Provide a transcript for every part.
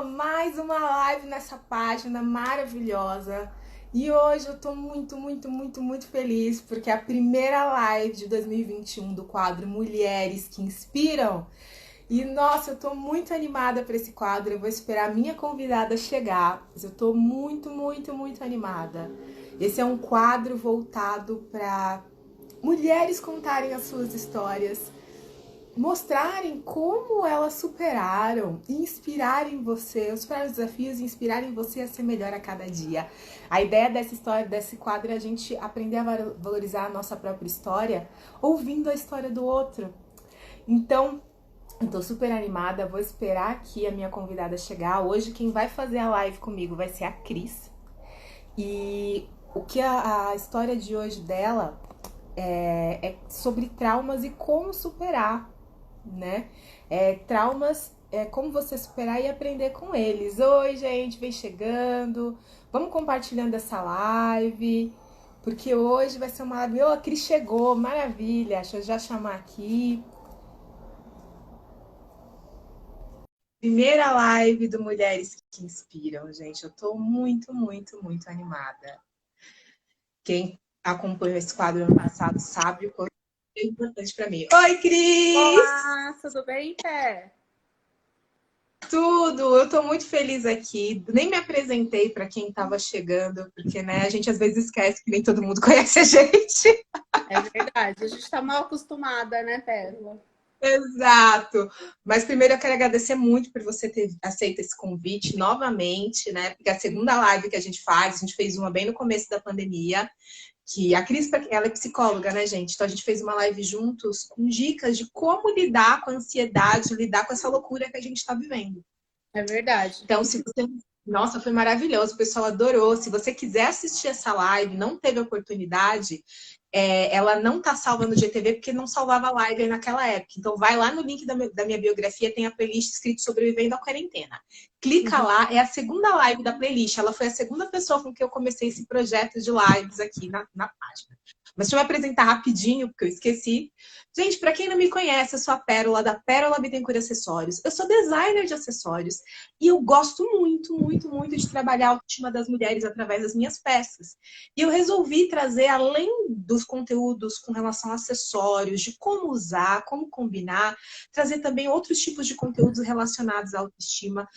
Mais uma live nessa página maravilhosa. E hoje eu tô muito feliz porque é a primeira live de 2021 do quadro Mulheres que Inspiram. E nossa, eu tô muito animada para esse quadro. Eu vou esperar a minha convidada chegar, mas eu tô muito animada. Esse é um quadro voltado para mulheres contarem as suas histórias, mostrarem como elas superaram e inspirarem você, superar os desafios e inspirarem você a ser melhor a cada dia. A ideia dessa história, desse quadro, é a gente aprender a valorizar a nossa própria história, ouvindo a história do outro. Então, eu tô super animada, vou esperar aqui a minha convidada chegar. Hoje quem vai fazer a live comigo vai ser a Cris. E o que a história de hoje dela é sobre traumas e como superar, né? Traumas, como você superar e aprender com eles. Oi, gente, vem chegando. Vamos compartilhando essa live, porque hoje vai ser uma live. Oh, a Cris chegou, maravilha. Deixa eu já chamar aqui. Primeira live do Mulheres que Inspiram, gente. Eu tô muito animada. Quem acompanhou esse quadro ano passado sabe o quanto é importante para mim. Oi, Cris! Olá, tudo bem, Pé? Tudo, eu tô muito feliz aqui. Nem me apresentei para quem estava chegando, porque né, a gente às vezes esquece que nem todo mundo conhece a gente. É verdade, a gente está mal acostumada, né, Pérola? Exato. Mas primeiro eu quero agradecer muito por você ter aceito esse convite novamente, né? Porque a segunda live que a gente fez uma bem no começo da pandemia, que a Cris, ela é psicóloga, né, gente? Então a gente fez uma live juntos com dicas de como lidar com a ansiedade, lidar com essa loucura que a gente está vivendo. É verdade. Então, se você. Nossa, foi maravilhoso, o pessoal adorou. Se você quiser assistir essa live, não teve oportunidade, ela não tá salva no GTV porque não salvava live aí naquela época. Então, vai lá no link da minha biografia, tem a playlist escrito Sobrevivendo à Quarentena. Clica Uhum. lá, é a segunda live da playlist. Ela foi a segunda pessoa com que eu comecei esse projeto de lives aqui na página. Mas deixa eu me apresentar rapidinho, porque eu esqueci. Gente, para quem não me conhece, eu sou a Pérola, da Pérola Bittencourt Acessórios. Eu sou designer de acessórios e eu gosto muito de trabalhar a autoestima das mulheres através das minhas peças. E eu resolvi trazer, além dos conteúdos com relação a acessórios, de como usar, como combinar, trazer também outros tipos de conteúdos relacionados à autoestima.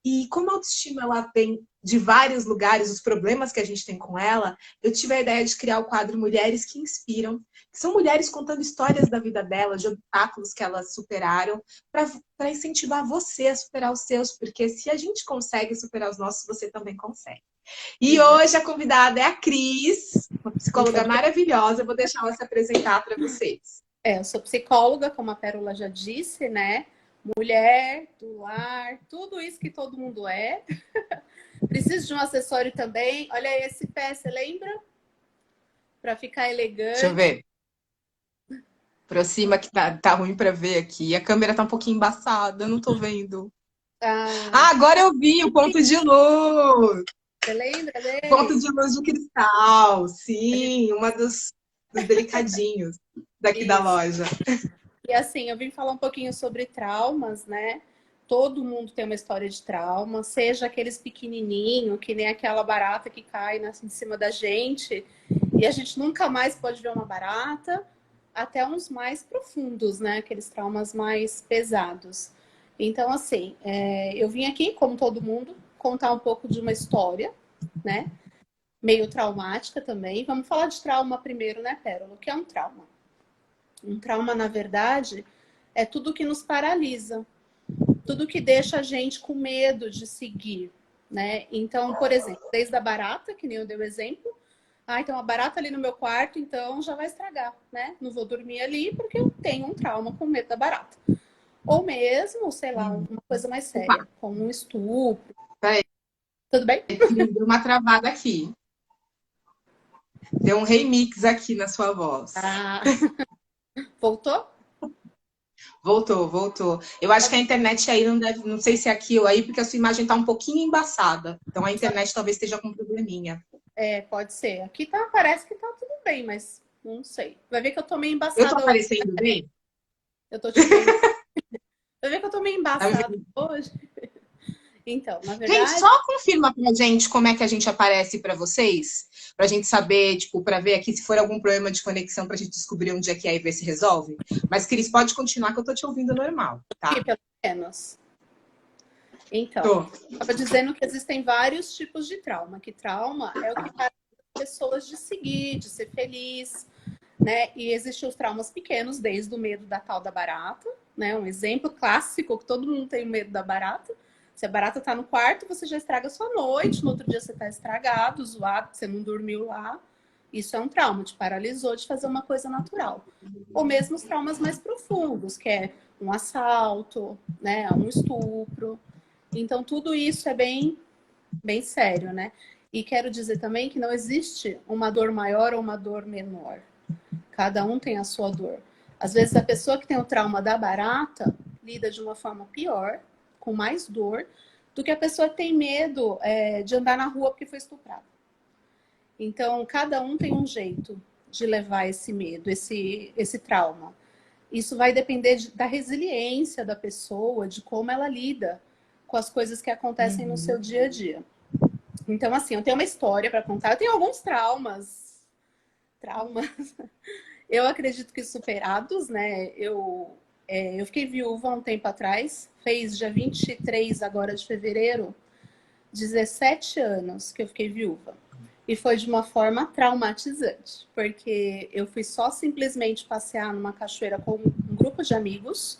E como a autoestima ela vem de vários lugares, os problemas que a gente tem com ela, eu tive a ideia de criar o quadro Mulheres que Inspiram, que são mulheres contando histórias da vida delas, de obstáculos que elas superaram, para incentivar você a superar os seus, porque se a gente consegue superar os nossos, você também consegue. E Exato. hoje a convidada é a Cris, uma Muito psicóloga obrigada. maravilhosa. Eu vou deixar ela se apresentar para vocês. Eu sou psicóloga, como a Pérola já disse, né? Mulher, do lar, tudo isso que todo mundo é. Preciso de um acessório também. Olha aí esse pé, você lembra? Para ficar Deixa eu elegante. ver. Aproxima que tá ruim para ver aqui. A câmera tá um pouquinho embaçada, eu não tô vendo. Ah, Ah, agora eu vi o ponto de luz. você lembra Ponto dele? de luz de cristal. Sim, uma dos delicadinhos daqui da Isso. loja. E assim, eu vim falar um pouquinho sobre traumas, né? Todo mundo tem uma história de trauma, seja aqueles pequenininhos, que nem aquela barata que cai em cima da gente, e a gente nunca mais pode ver uma barata, até uns mais profundos, né? Aqueles traumas mais pesados. Então, assim, eu vim aqui, como todo mundo, contar um pouco de uma história, né? Meio traumática também. Vamos falar de trauma primeiro, né, Pérola? O que é um trauma? Um trauma, na verdade, é tudo que nos paralisa, tudo que deixa a gente com medo de seguir, né? Então, por exemplo, desde a barata, que nem eu dei o exemplo, então a barata ali no meu quarto, então já vai estragar, né? Não vou dormir ali porque eu tenho um trauma com medo da barata. Ou mesmo, sei lá, uma coisa mais Opa, séria, como um estupro. peraí, Tudo bem? deu uma travada aqui. Deu um remix aqui na sua voz. Ah, voltou? Voltou. Eu acho que a internet aí não deve, não sei se é aqui ou aí, porque a sua imagem tá um pouquinho embaçada. Então a internet talvez esteja com probleminha. Pode ser. Aqui tá, parece que tá tudo bem, mas não sei. Vai ver que eu tô meio Eu tô embaçada hoje. aparecendo bem? Eu tô te vendo. Vai ver que eu tô meio Tá me embaçada vendo? hoje. Então, na Gente, verdade, só confirma pra gente como é que a gente aparece pra vocês, pra gente saber, tipo, pra ver aqui se for algum problema de conexão pra gente descobrir onde é que é e ver se resolve. Mas, Cris, pode continuar que eu tô te ouvindo normal, aqui tá? pelo menos. Então, Tô. estava dizendo que existem vários tipos de trauma, que trauma é o que faz as pessoas de seguir, de ser feliz, né? E existem os traumas pequenos, desde o medo da tal da barata, né? Um exemplo clássico que todo mundo tem medo da barata. Se a barata tá no quarto, você já estraga a sua noite, no outro dia você tá estragado, zoado, você não dormiu lá. Isso é um trauma, te paralisou de fazer uma coisa natural. Ou mesmo os traumas mais profundos, que é um assalto, né? Um estupro. Então, tudo isso é bem sério, né? E quero dizer também que não existe uma dor maior ou uma dor menor. Cada um tem a sua dor. Às vezes, a pessoa que tem o trauma da barata lida de uma forma pior, com mais dor, do que a pessoa que tem medo de andar na rua porque foi estuprada. Então, cada um tem um jeito de levar esse medo, esse trauma. Isso vai depender da resiliência da pessoa, de como ela lida com as coisas que acontecem no seu dia a dia. Então, assim, eu tenho uma história para contar. Eu tenho alguns traumas, eu acredito que superados, né? Eu fiquei viúva há um tempo atrás, fez dia 23 agora de fevereiro, 17 anos que eu fiquei viúva. E foi de uma forma traumatizante, porque eu fui só simplesmente passear numa cachoeira com um grupo de amigos,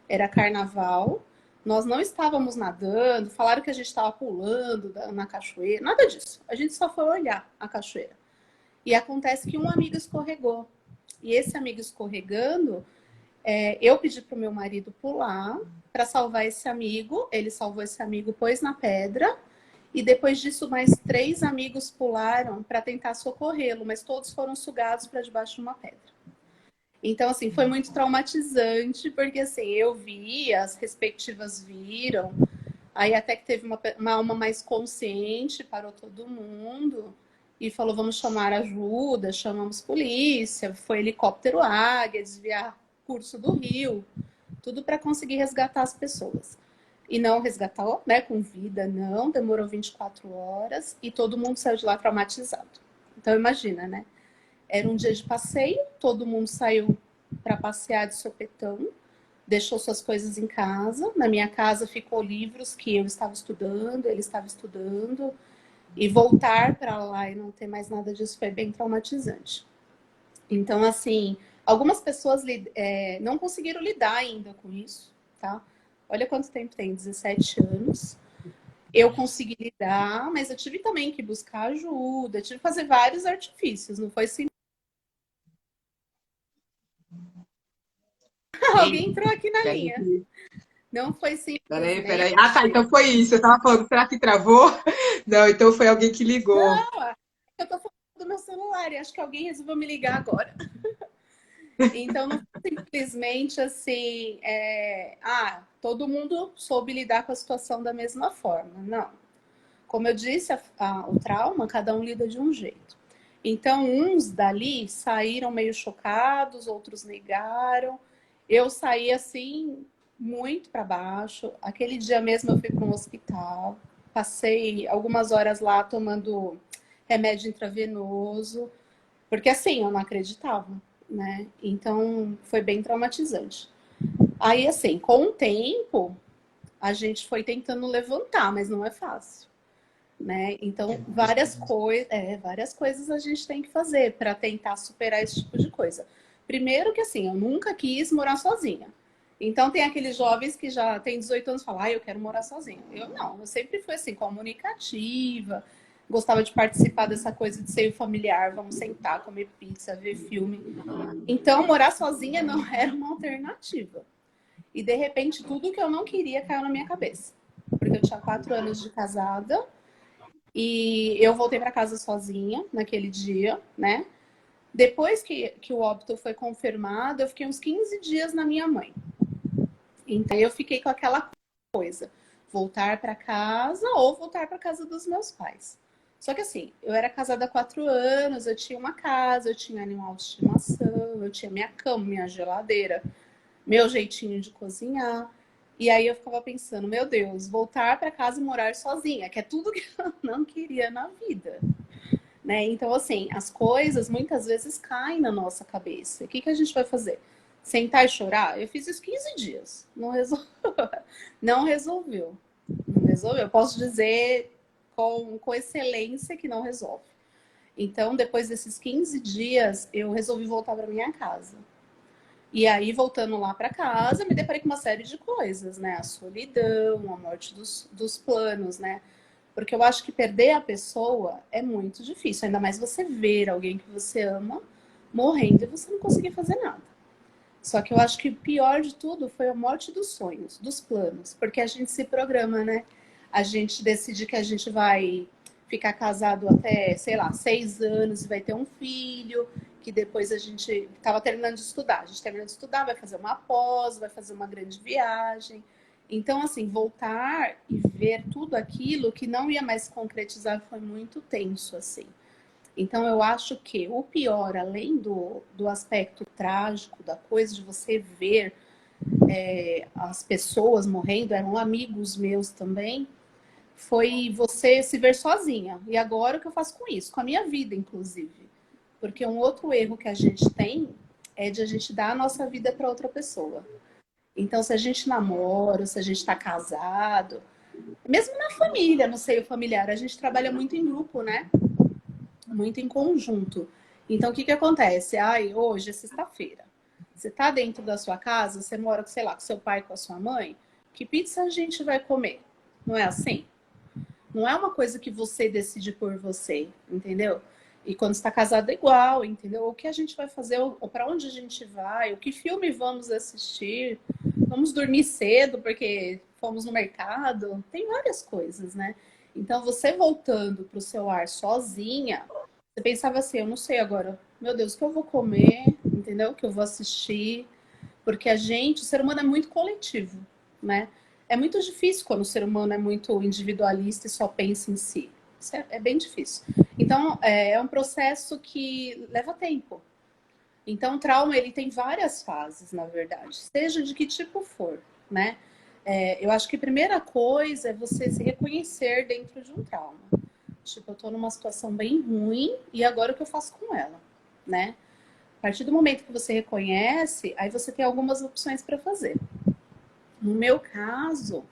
era carnaval, nós não estávamos nadando, falaram que a gente estava pulando na cachoeira, nada disso. A gente só foi olhar a cachoeira. E acontece que um amigo escorregou. E esse amigo escorregando, eu pedi para o meu marido pular para salvar esse amigo. Ele salvou esse amigo, pôs na pedra. E depois disso, mais 3 amigos pularam para tentar socorrê-lo, mas todos foram sugados para debaixo de uma pedra. Então, assim, foi muito traumatizante, porque assim, eu vi, as respectivas viram, aí até que teve uma alma mais consciente, parou todo mundo e falou: vamos chamar ajuda, chamamos polícia, foi helicóptero águia, desviar curso do rio, tudo para conseguir resgatar as pessoas. E não resgatou, né, com vida, não, demorou 24 horas e todo mundo saiu de lá traumatizado. Então imagina, né? Era um dia de passeio, todo mundo saiu para passear de sopetão, deixou suas coisas em casa. Na minha casa ficou livros que eu estava estudando, ele estava estudando. E voltar para lá e não ter mais nada disso foi bem traumatizante. Então, assim, algumas pessoas não conseguiram lidar ainda com isso, tá? Olha quanto tempo tem, 17 anos. Eu consegui lidar, mas eu tive também que buscar ajuda, tive que fazer vários artifícios, não foi simples. Alguém entrou aqui na linha. Não foi Peraí. simplesmente. Ah, tá, então foi isso. Eu tava falando, será que travou? Não, então foi alguém que ligou. Não, eu tô falando do meu celular e acho que alguém resolveu me ligar agora. Então, não foi simplesmente assim, todo mundo soube lidar com a situação da mesma forma. Não. Como eu disse, o trauma, cada um lida de um jeito. Então, uns dali saíram meio chocados, outros negaram. Eu saí assim, muito para baixo. Aquele dia mesmo eu fui para um hospital, passei algumas horas lá tomando remédio intravenoso, porque assim, eu não acreditava, né? Então, foi bem traumatizante. Aí, assim, com o tempo, a gente foi tentando levantar, mas não é fácil, né? Então, várias coisas a gente tem que fazer para tentar superar esse tipo de coisa. Primeiro que assim, eu nunca quis morar sozinha. Então tem aqueles jovens que já têm 18 anos e falam: eu quero morar sozinha. Eu não, eu sempre fui assim, comunicativa, gostava de participar dessa coisa de seio familiar, vamos sentar, comer pizza, ver filme. Então, morar sozinha não era uma alternativa. E de repente, tudo que eu não queria caiu na minha cabeça. Porque eu tinha 4 anos de casada, e eu voltei para casa sozinha naquele dia, né? Depois que o óbito foi confirmado, eu fiquei uns 15 dias na minha mãe. Então eu fiquei com aquela coisa, voltar para casa ou voltar para casa dos meus pais. Só que assim, eu era casada há 4 anos, eu tinha uma casa, eu tinha animal de estimação, eu tinha minha cama, minha geladeira, meu jeitinho de cozinhar. E aí eu ficava pensando, meu Deus, voltar para casa e morar sozinha, que é tudo que eu não queria na vida, né? Então, assim, as coisas muitas vezes caem na nossa cabeça. O que que a gente vai fazer? Sentar e chorar? Eu fiz isso 15 dias. Não resolveu. Não resolveu. Não resolveu. Eu posso dizer com excelência que não resolve. Então, depois desses 15 dias, eu resolvi voltar para minha casa. E aí, voltando lá para casa, me deparei com uma série de coisas, né? A solidão, a morte dos planos, né? Porque eu acho que perder a pessoa é muito difícil, ainda mais você ver alguém que você ama morrendo e você não conseguir fazer nada. Só que eu acho que o pior de tudo foi a morte dos sonhos, dos planos, porque a gente se programa, né? A gente decide que a gente vai ficar casado até, sei lá, 6 anos e vai ter um filho, que depois a gente estava terminando de estudar. A gente termina de estudar, vai fazer uma pós, vai fazer uma grande viagem. Então, assim, voltar e ver tudo aquilo que não ia mais concretizar foi muito tenso, assim. Então, eu acho que o pior, além do aspecto trágico da coisa, de você ver as pessoas morrendo, eram amigos meus também, foi você se ver sozinha. E agora o que eu faço com isso? Com a minha vida, inclusive. Porque um outro erro que a gente tem é de a gente dar a nossa vida para outra pessoa. Então, se a gente namora, se a gente está casado, mesmo na família, no seio familiar, a gente trabalha muito em grupo, né? Muito em conjunto. Então, o que que acontece? Ai, hoje é sexta-feira. Você tá dentro da sua casa, você mora, sei lá, com seu pai, com a sua mãe, que pizza a gente vai comer? Não é assim? Não é uma coisa que você decide por você, entendeu? E quando está casado é igual, entendeu? O que a gente vai fazer, ou para onde a gente vai, o que filme vamos assistir, vamos dormir cedo porque fomos no mercado, tem várias coisas, né? Então, você voltando para o seu lar sozinha, você pensava assim, eu não sei agora, meu Deus, o que eu vou comer, entendeu? O que eu vou assistir, porque a gente, o ser humano é muito coletivo, né? É muito difícil quando o ser humano é muito individualista e só pensa em si. Isso é bem difícil. Então, é um processo que leva tempo. Então, o trauma, ele tem várias fases, na verdade, seja de que tipo for, né? Eu acho que a primeira coisa é você se reconhecer dentro de um trauma. Tipo, eu tô numa situação bem ruim e agora o que eu faço com ela, né? A partir do momento que você reconhece, aí você tem algumas opções para fazer. No meu caso,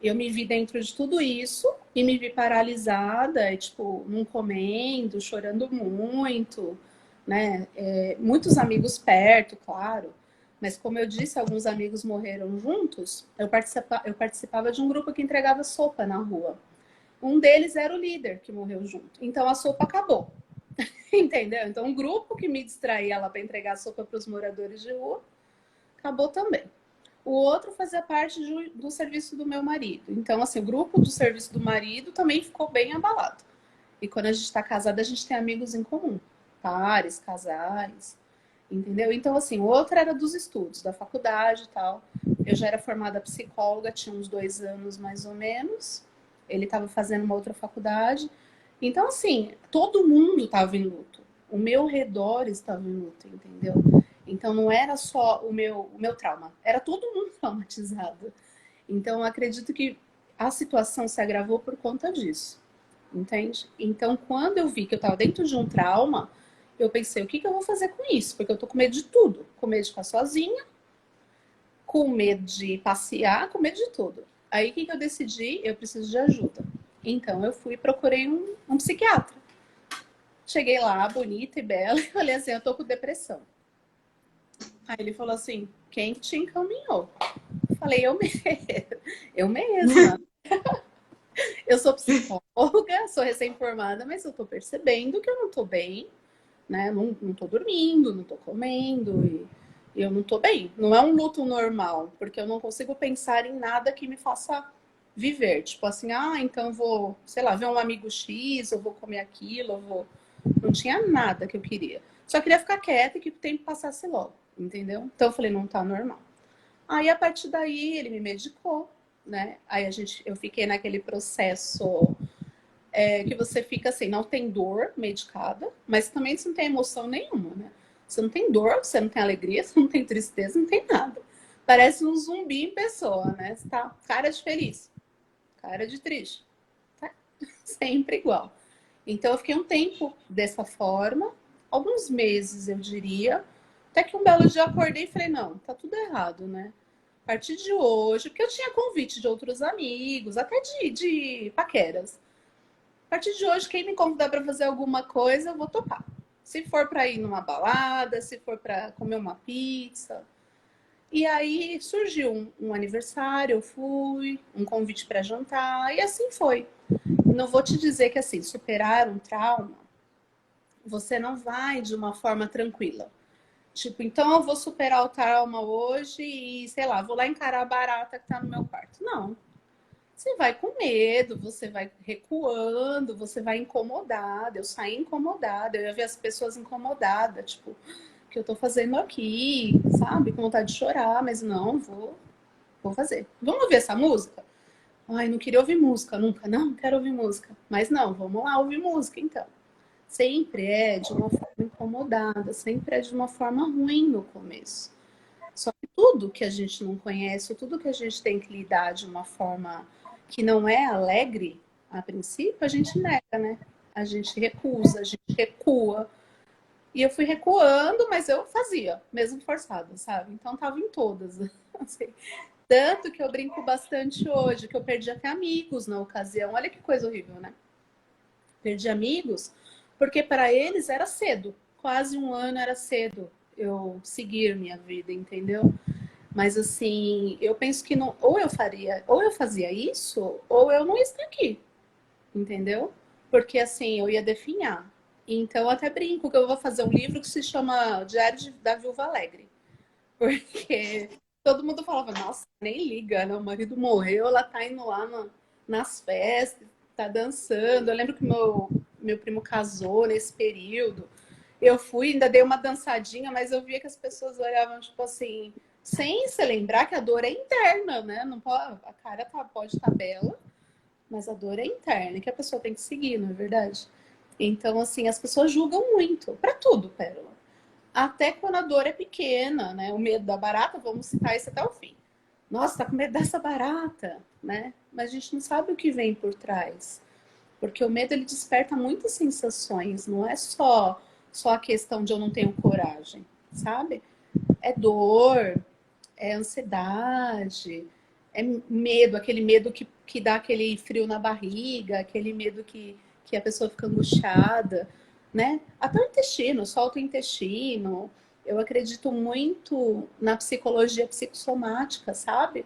eu me vi dentro de tudo isso e me vi paralisada, tipo, não comendo, chorando muito, né? Muitos amigos perto, claro. Mas como eu disse, alguns amigos morreram juntos. Eu participava de um grupo que entregava sopa na rua. Um deles era o líder que morreu junto. Então a sopa acabou. Entendeu? Então, um grupo que me distraía lá para entregar sopa para os moradores de rua acabou também. O outro fazia parte do serviço do meu marido. Então, assim, o grupo do serviço do marido também ficou bem abalado. E quando a gente está casada, a gente tem amigos em comum, pares, casais, entendeu? Então, assim, o outro era dos estudos, da faculdade e tal. Eu já era formada psicóloga, tinha uns 2 anos mais ou menos. Ele estava fazendo uma outra faculdade. Então, assim, todo mundo estava em luto. O meu redor estava em luto, entendeu? Então, não era só o meu trauma, era todo mundo traumatizado. Então, eu acredito que a situação se agravou por conta disso, entende? Então, quando eu vi que eu estava dentro de um trauma, eu pensei, o que que eu vou fazer com isso? Porque eu tô com medo de tudo. Com medo de ficar sozinha, com medo de passear, com medo de tudo. Aí, o que que eu decidi? Eu preciso de ajuda. Então, eu fui e procurei um psiquiatra. Cheguei lá, bonita e bela, e falei assim, eu tô com depressão. Aí ele falou assim, quem te encaminhou? Eu falei, eu mesma. Eu mesma. Eu sou psicóloga, sou recém-formada, mas eu tô percebendo que eu não tô bem, né? Não tô dormindo, não tô comendo e eu não tô bem. Não é um luto normal, porque eu não consigo pensar em nada que me faça viver. Tipo assim, então eu vou, sei lá, ver um amigo X, eu vou comer aquilo, eu vou. Não tinha nada que eu queria. Só queria ficar quieta e que o tempo passasse logo, entendeu? Então eu falei, não tá normal. Aí a partir daí ele me medicou, né? Aí eu fiquei naquele processo que você fica assim, não tem dor medicada, mas também você não tem emoção nenhuma, né? Você não tem dor, você não tem alegria, você não tem tristeza, não tem nada. Parece um zumbi em pessoa, né? Você tá cara de feliz, cara de triste. Tá sempre igual. Então eu fiquei um tempo dessa forma, alguns meses eu diria, até que um belo dia eu acordei e falei, não, tá tudo errado, né? A partir de hoje, porque eu tinha convite de outros amigos, até de paqueras. A partir de hoje, quem me convidar para fazer alguma coisa, eu vou topar. Se for para ir numa balada, se for para comer uma pizza. E aí surgiu um aniversário, eu fui, um convite para jantar, e assim foi. Não vou te dizer que assim, superar um trauma, você não vai de uma forma tranquila. Tipo, então eu vou superar o trauma hoje e, sei lá, vou lá encarar a barata que tá no meu quarto. Não. Você vai com medo, você vai recuando, você vai incomodada. Eu saí incomodada, eu ia ver as pessoas incomodadas, tipo, o que eu tô fazendo aqui, sabe? Com vontade de chorar, mas não, vou fazer. Vamos ouvir essa música? Ai, não queria ouvir música nunca, não, quero ouvir música. Mas não, vamos lá ouvir música então. Sempre é de uma forma incomodada, sempre é de uma forma ruim no começo. Só que tudo que a gente não conhece, tudo que a gente tem que lidar de uma forma que não é alegre, a princípio, a gente nega, né? A gente recusa, a gente recua. E eu fui recuando, mas eu fazia, mesmo forçada, sabe? Então tava em todas. Assim. Tanto que eu brinco bastante hoje, que eu perdi até amigos na ocasião. Olha que coisa horrível, né? Perdi amigos, porque para eles era cedo. Quase um ano era cedo eu seguir minha vida, entendeu? Mas assim, eu penso que não, ou eu faria, ou eu fazia isso, ou eu não ia estar aqui, entendeu? Porque assim, eu ia definhar. Então eu até brinco que eu vou fazer um livro que se chama da Viúva Alegre. Porque todo mundo falava, nossa, nem liga, né? O marido morreu, ela tá indo lá nas festas, tá dançando. Eu lembro que meu primo casou nesse período. Eu fui, ainda dei uma dançadinha, mas eu via que as pessoas olhavam, tipo assim, sem se lembrar que a dor é interna, né? Não pode, a cara pode estar bela, mas a dor é interna, que a pessoa tem que seguir, não é verdade? Então, assim, as pessoas julgam muito, pra tudo, Pérola. Até quando a dor é pequena, né? O medo da barata, vamos citar isso até o fim. Nossa, tá com medo dessa barata, né? Mas a gente não sabe o que vem por trás. Porque o medo ele desperta muitas sensações, não é só a questão de eu não tenho coragem, sabe? É dor, é ansiedade, é medo, aquele medo que dá aquele frio na barriga, aquele medo que a pessoa fica angustiada, né? Até o intestino, solta o intestino. Eu acredito muito na psicologia psicossomática, sabe?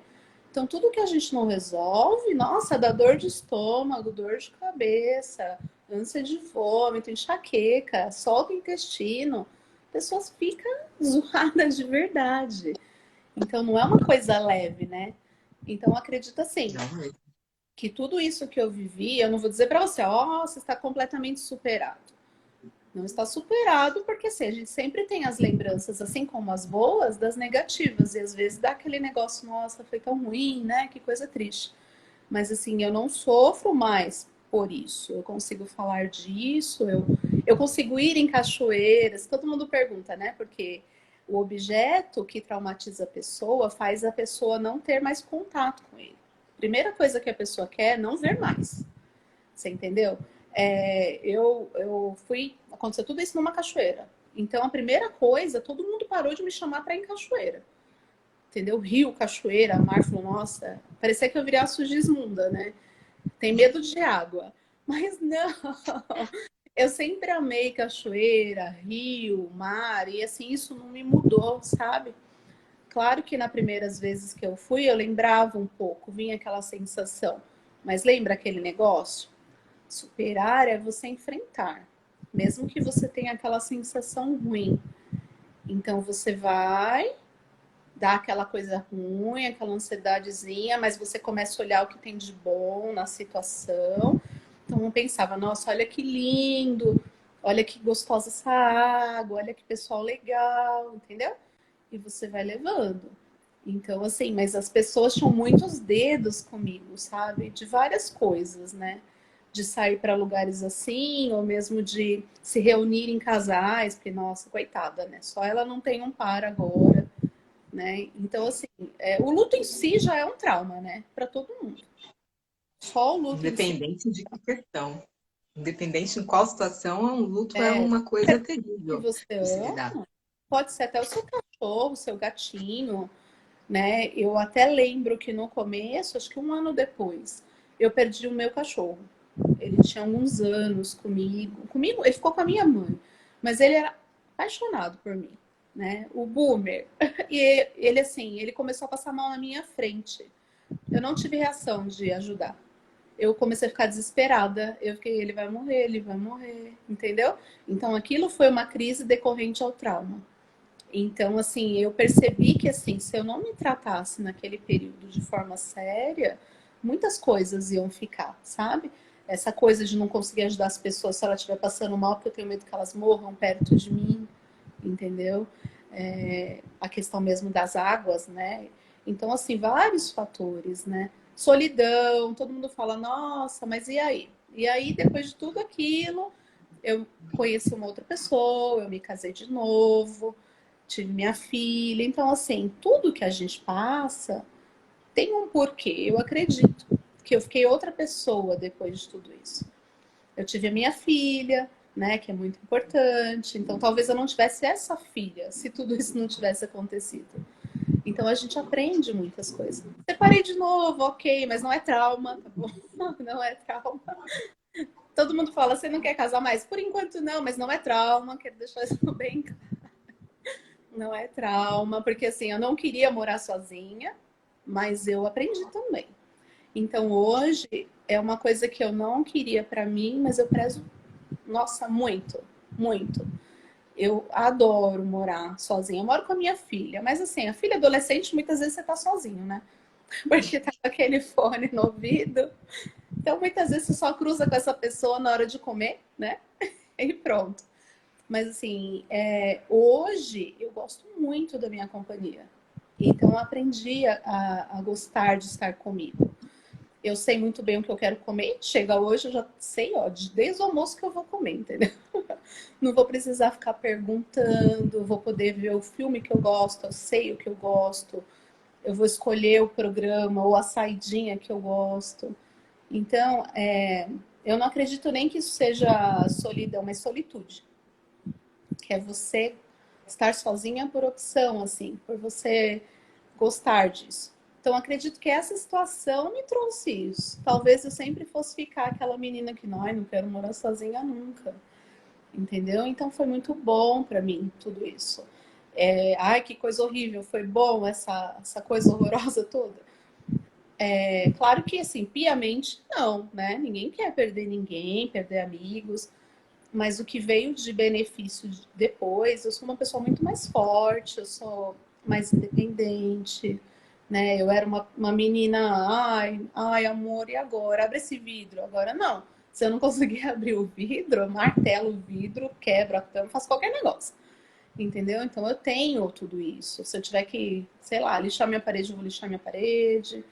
Então, tudo que a gente não resolve, nossa, dá dor de estômago, dor de cabeça, ânsia de vômito, enxaqueca, solta o intestino. Pessoas ficam zoadas de verdade. Então não é uma coisa leve, né? Então acredito assim, que tudo isso que eu vivi, eu não vou dizer para você, ó, oh, você está completamente superado. Não está superado porque assim, a gente sempre tem as lembranças, assim como as boas, das negativas. E às vezes dá aquele negócio, nossa, foi tão ruim, né? Que coisa triste. Mas assim, eu não sofro mais por isso. Eu consigo falar disso, eu consigo ir em cachoeiras. Todo mundo pergunta, né? Porque o objeto que traumatiza a pessoa faz a pessoa não ter mais contato com ele. Primeira coisa que a pessoa quer é não ver mais. Você entendeu? Eu fui. Aconteceu tudo isso numa cachoeira. Então, a primeira coisa, todo mundo parou de me chamar para ir em cachoeira. Entendeu? Rio, cachoeira, mar, falou, nossa, parecia que eu viria a Sugismunda, né? Tem medo de água. Mas não, eu sempre amei cachoeira, rio, mar, e assim, isso não me mudou, sabe? Claro que nas primeiras vezes que eu fui, eu lembrava um pouco, vinha aquela sensação. Mas lembra aquele negócio? Superar é você enfrentar, mesmo que você tenha aquela sensação ruim. Então você vai, dá aquela coisa ruim, aquela ansiedadezinha, mas você começa a olhar o que tem de bom na situação. Então eu pensava, nossa, olha que lindo, olha que gostosa essa água, olha que pessoal legal, entendeu? E você vai levando. Então, assim, mas as pessoas tinham muitos dedos comigo, sabe? De várias coisas, né? De sair para lugares assim, ou mesmo de se reunir em casais, porque, nossa, coitada, né? Só ela não tem um par agora. né? Então, assim, o luto em si já é um trauma, né? Para todo mundo. Só o luto em si. Independente de que questão. Independente em qual situação, um luto é É, uma coisa que terrível você de se ama, lidar. pode ser até o seu cachorro, o seu gatinho, né? Eu até lembro que no começo, acho que um ano depois, eu perdi o meu cachorro. Ele tinha alguns anos comigo. Comigo, ele ficou com a minha mãe, mas ele era apaixonado por mim, né? O Boomer. E ele, assim, ele começou a passar mal na minha frente. Eu não tive reação de ajudar. Eu comecei a ficar desesperada. Eu fiquei, ele vai morrer, entendeu? Então aquilo foi uma crise decorrente ao trauma. Então, assim, eu percebi que, assim, se eu não me tratasse naquele período de forma séria, muitas coisas iam ficar, sabe? Essa coisa de não conseguir ajudar as pessoas se ela estiver passando mal, porque eu tenho medo que elas morram perto de mim, entendeu? A questão mesmo das águas, né? Então, assim, vários fatores, né? Solidão, todo mundo fala, nossa, mas e aí? E aí, depois de tudo aquilo, eu conheci uma outra pessoa, eu me casei de novo, tive minha filha. Então, assim, tudo que a gente passa tem um porquê. Eu acredito que eu fiquei outra pessoa depois de tudo isso. Eu tive a minha filha, né, que é muito importante. Então, talvez eu não tivesse essa filha se tudo isso não tivesse acontecido. Então, a gente aprende muitas coisas. Separei de novo, ok, mas não é trauma, tá bom? Não é trauma. Todo mundo fala, você não quer casar mais? Por enquanto não, mas não é trauma, quero deixar isso bem claro. Não é trauma, porque assim, eu não queria morar sozinha, mas eu aprendi também. Então hoje é uma coisa que eu não queria para mim, mas eu prezo, nossa, muito, muito. Eu adoro morar sozinha. Eu moro com a minha filha, mas assim, a filha adolescente, muitas vezes você tá sozinho, né? Porque tá com aquele fone no ouvido. Então, muitas vezes você só cruza com essa pessoa na hora de comer, né? E pronto. Mas assim, hoje eu gosto muito da minha companhia. Então eu aprendi a gostar de estar comigo. Eu sei muito bem o que eu quero comer. Chega hoje, eu já sei, ó, desde o almoço que eu vou comer, entendeu? Não vou precisar ficar perguntando, vou poder ver o filme que eu gosto, eu sei o que eu gosto, eu vou escolher o programa ou a saidinha que eu gosto. Então, eu não acredito nem que isso seja solidão, mas solitude, que é você estar sozinha por opção, assim, por você gostar disso. Então, acredito que essa situação me trouxe isso. Talvez eu sempre fosse ficar aquela menina que, não quero morar sozinha nunca, entendeu? Então, foi muito bom para mim tudo isso. Ai, que coisa horrível, foi bom essa coisa horrorosa toda. Claro que, assim, piamente, não, né? Ninguém quer perder ninguém, perder amigos, mas o que veio de benefício depois, eu sou uma pessoa muito mais forte, eu sou mais independente, né? Eu era uma menina, ai, amor, e agora? Abre esse vidro. Agora não. Se eu não conseguir abrir o vidro, eu martelo o vidro, quebro a tampa, faço qualquer negócio. Entendeu? Então eu tenho tudo isso. Se eu tiver que, sei lá, lixar minha parede, eu vou lixar minha parede.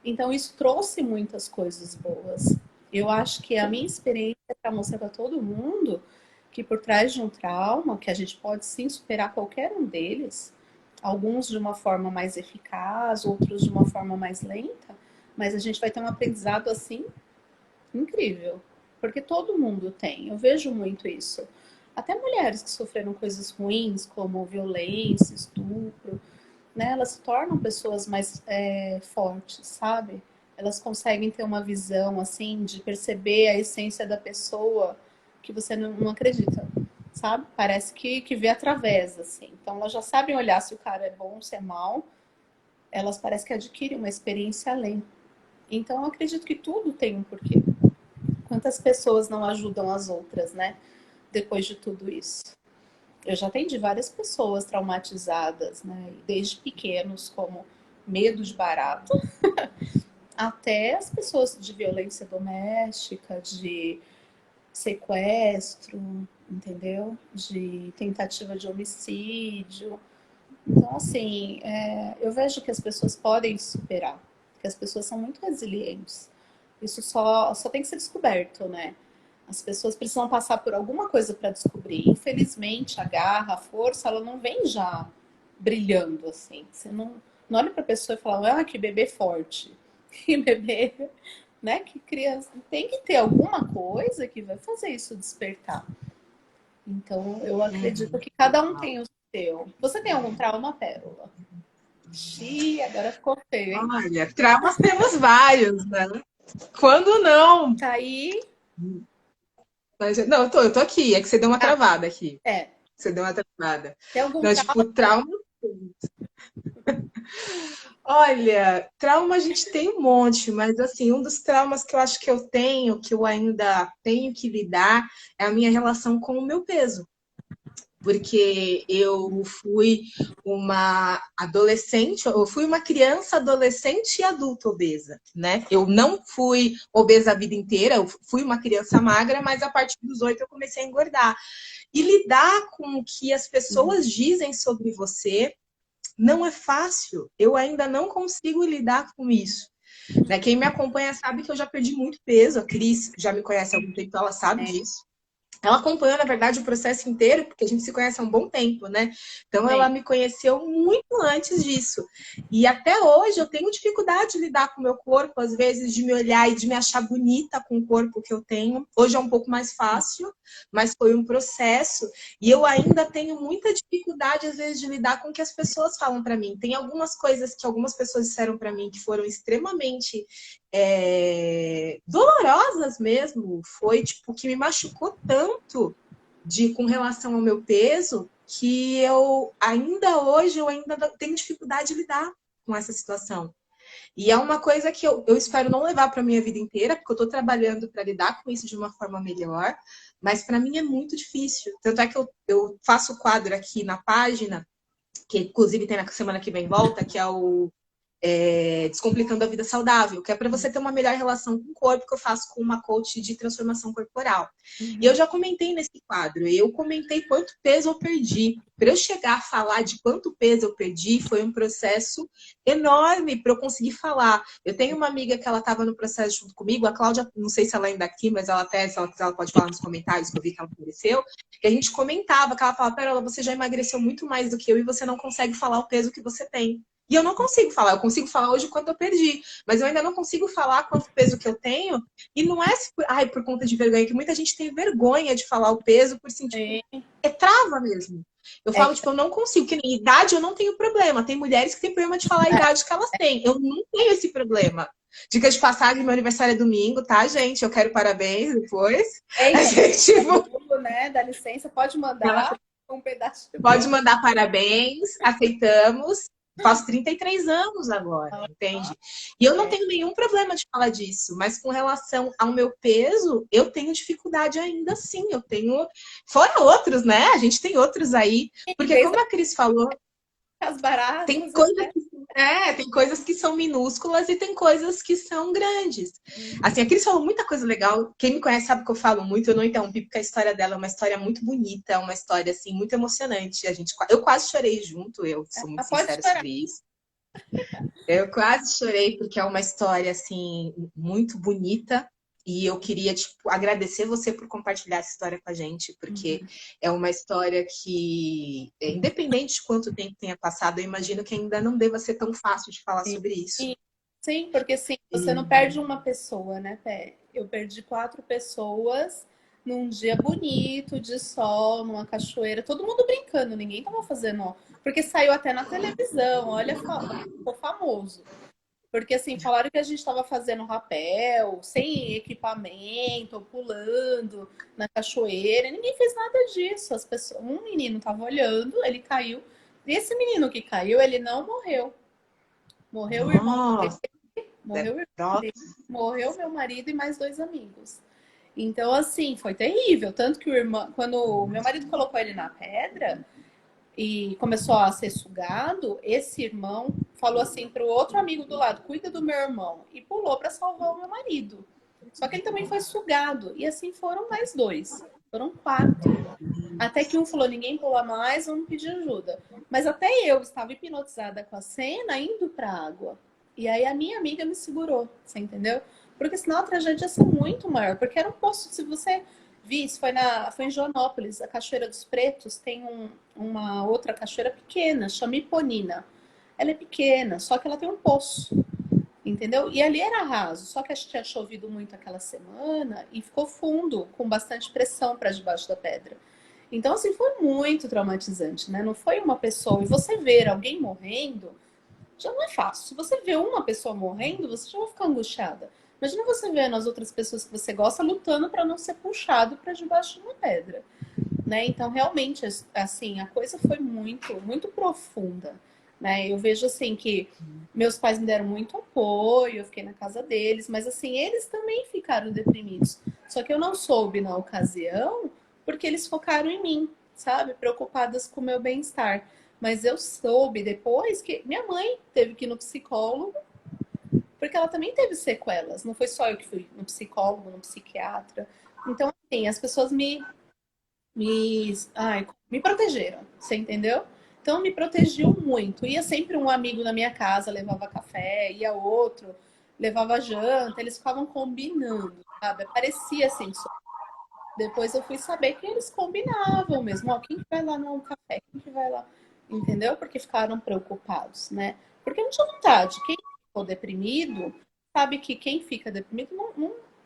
Então isso trouxe muitas coisas boas. Eu acho que a minha experiência é para mostrar para todo mundo que por trás de um trauma, que a gente pode sim superar qualquer um deles, alguns de uma forma mais eficaz, outros de uma forma mais lenta, mas a gente vai ter um aprendizado assim incrível, porque todo mundo tem. Eu vejo muito isso. Até mulheres que sofreram coisas ruins, como violência, estupro, né, elas se tornam pessoas mais fortes, sabe? Elas conseguem ter uma visão, assim, de perceber a essência da pessoa que você não acredita, sabe? Parece que vê através, assim. Então, elas já sabem olhar se o cara é bom, se é mal. Elas parecem que adquirem uma experiência além. Então, eu acredito que tudo tem um porquê. Quantas pessoas não ajudam as outras, né? Depois de tudo isso. Eu já atendi várias pessoas traumatizadas, né? Desde pequenos, como medo de barato, até as pessoas de violência doméstica, de sequestro, entendeu? De tentativa de homicídio. Então, assim, eu vejo que as pessoas podem superar, que as pessoas são muito resilientes. Isso só tem que ser descoberto, né? As pessoas precisam passar por alguma coisa para descobrir. Infelizmente, a garra, a força, ela não vem já, brilhando, assim. Você não olha pra pessoa e fala, ah, que bebê forte. Que bebê, né? Que criança. Tem que ter alguma coisa que vai fazer isso despertar. Então, eu acredito Uhum. que cada um tem o seu. Você tem algum trauma, Pérola? Xiii, agora ficou feio, hein? Olha, traumas temos vários, né? Quando não? Tá aí. Mas, não, eu tô aqui. É que você deu uma Ah, travada aqui. é. Você deu uma travada. Tem algum Não, trauma? tipo, trauma. Olha, trauma a gente tem um monte, mas assim, um dos traumas que eu acho que eu tenho, que eu ainda tenho que lidar, é a minha relação com o meu peso. Porque eu fui uma adolescente, eu fui uma criança, adolescente e adulta obesa, né? Eu não fui obesa a vida inteira, eu fui uma criança magra, mas a partir dos 8 eu comecei a engordar. E lidar com o que as pessoas dizem sobre você não é fácil. Eu ainda não consigo lidar com isso. Né? Quem me acompanha sabe que eu já perdi muito peso. A Cris já me conhece há algum tempo, ela sabe disso. Ela acompanhou, na verdade, o processo inteiro, porque a gente se conhece há um bom tempo, né? Então, ela Sim. me conheceu muito antes disso. E até hoje eu tenho dificuldade de lidar com o meu corpo, às vezes, de me olhar e de me achar bonita com o corpo que eu tenho. Hoje é um pouco mais fácil, mas foi um processo. E eu ainda tenho muita dificuldade, às vezes, de lidar com o que as pessoas falam para mim. Tem algumas coisas que algumas pessoas disseram para mim que foram extremamente dolorosas mesmo. Foi tipo que me machucou tanto com relação ao meu peso que eu ainda hoje eu ainda tenho dificuldade de lidar com essa situação. E é uma coisa que eu espero não levar para minha vida inteira, porque eu estou trabalhando para lidar com isso de uma forma melhor, mas para mim é muito difícil. Tanto é que eu faço quadro aqui na página, que inclusive tem na semana que vem volta, que é o Descomplicando a Vida Saudável, que é para você ter uma melhor relação com o corpo, que eu faço com uma coach de transformação corporal. E eu já comentei nesse quadro, eu comentei quanto peso eu perdi. Para eu chegar a falar de quanto peso eu perdi, foi um processo enorme para eu conseguir falar. Eu tenho uma amiga que ela estava no processo junto comigo, a Cláudia, não sei se ela ainda é aqui, mas ela até, se ela quiser, ela pode falar nos comentários, que eu vi que ela apareceu, que a gente comentava, que ela falava, Pérola, você já emagreceu muito mais do que eu e você não consegue falar o peso que você tem. E eu não consigo falar, eu consigo falar hoje quanto eu perdi, mas eu ainda não consigo falar quanto peso que eu tenho, e não é por conta de vergonha, que muita gente tem vergonha de falar o peso, por assim, tipo, é trava mesmo. Eu É, falo, tipo, eu não consigo, que nem idade eu não tenho problema. Tem mulheres que têm problema de falar a idade que elas têm. Eu não tenho esse problema. Dica de passagem, meu aniversário é domingo, tá, gente? Eu quero parabéns depois. A então, gente, tipo, bolo, né? Dá licença, pode mandar um pedaço de pode bolo. mandar parabéns, aceitamos. Faço 33 anos agora, entende? E eu não tenho nenhum problema de falar disso, mas com relação ao meu peso, eu tenho dificuldade ainda sim. Eu tenho. Fora outros, né? A gente tem outros aí. Porque, Desde como a Cris falou, as tem baratas coisas até. que, tem coisas que são minúsculas e tem coisas que são grandes. Assim, a Cris falou muita coisa legal. Quem me conhece sabe que eu falo muito, eu não interrompi, porque a história dela é uma história muito bonita, é uma história, assim, muito emocionante. Eu quase chorei junto, eu sou muito Mas pode sincera chorar. sobre isso. Eu quase chorei, porque é uma história, assim, muito bonita. E eu queria, tipo, agradecer você por compartilhar essa história com a gente, porque é uma história que, independente de quanto tempo tenha passado, eu imagino que ainda não deva ser tão fácil de falar sobre isso. Sim, porque assim, você não perde uma pessoa, né, Pé? Eu perdi 4 pessoas num dia bonito, de sol, numa cachoeira, todo mundo brincando, ninguém tava fazendo, porque saiu até na televisão, olha, ficou famoso. Porque assim, falaram que a gente estava fazendo rapel, sem equipamento, pulando na cachoeira. Ninguém fez nada disso. As pessoas, um menino estava olhando, ele caiu. E esse menino que caiu, ele não morreu. Morreu o irmão dele, Nossa, morreu o irmão nossa. dele, morreu meu marido e mais 2 amigos. Então, assim, foi terrível. Tanto que o irmão, quando o meu marido colocou ele na pedra, e começou a ser sugado, esse irmão falou assim para o outro amigo do lado: cuida do meu irmão, e pulou para salvar o meu marido. Só que ele também foi sugado, e assim foram mais 2, foram 4. Até que um falou: ninguém pula mais, vamos pedir ajuda. Mas até eu estava hipnotizada com a cena, indo para a água. E aí a minha amiga me segurou, você entendeu? Porque senão a tragédia ia ser muito maior, porque era um poço, se você vi, isso foi em Joanópolis, a Cachoeira dos Pretos, tem uma outra cachoeira pequena, chama Iponina. Ela é pequena, só que ela tem um poço, entendeu? E ali era raso, só que acho que tinha chovido muito aquela semana e ficou fundo, com bastante pressão para debaixo da pedra. Então, assim, foi muito traumatizante, né? Não foi uma pessoa. E você ver alguém morrendo já não é fácil. Se você vê uma pessoa morrendo, você já vai ficar angustiada. Imagina você vendo as outras pessoas que você gosta lutando para não ser puxado para debaixo de uma pedra, né? Então, realmente, assim, a coisa foi muito, muito profunda, né? Eu vejo, assim, que meus pais me deram muito apoio, eu fiquei na casa deles, mas, assim, eles também ficaram deprimidos. Só que eu não soube, na ocasião, porque eles focaram em mim, sabe? Preocupadas com o meu bem-estar. Mas eu soube depois que minha mãe teve que ir no psicólogo, porque ela também teve sequelas. Não foi só eu que fui no psicólogo, no psiquiatra. Então, assim, as pessoas me protegeram, você entendeu? Então me protegiam muito. Ia sempre um amigo na minha casa, levava café, ia outro, levava janta, eles ficavam combinando, sabe? Parecia assim. Depois eu fui saber que eles combinavam mesmo. Ó, quem que vai lá no café? Quem que vai lá? Entendeu? Porque ficaram preocupados, né? Porque não tinha vontade. Quem ficou deprimido sabe que quem fica deprimido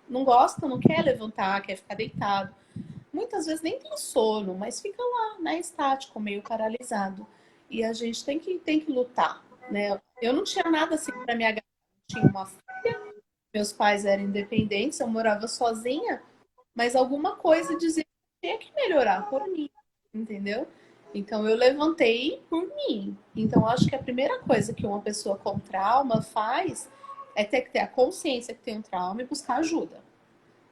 não gosta, não quer levantar, quer ficar deitado. Muitas vezes nem tem sono, mas fica lá, né, estático, meio paralisado. E a gente tem que lutar, né? Eu não tinha nada assim para me agradar. Tinha uma filha, meus pais eram independentes, eu morava sozinha, mas alguma coisa dizia que tinha que melhorar por mim, entendeu? Então eu levantei por mim. Então eu acho que a primeira coisa que uma pessoa com trauma faz é ter que ter a consciência que tem um trauma e buscar ajuda.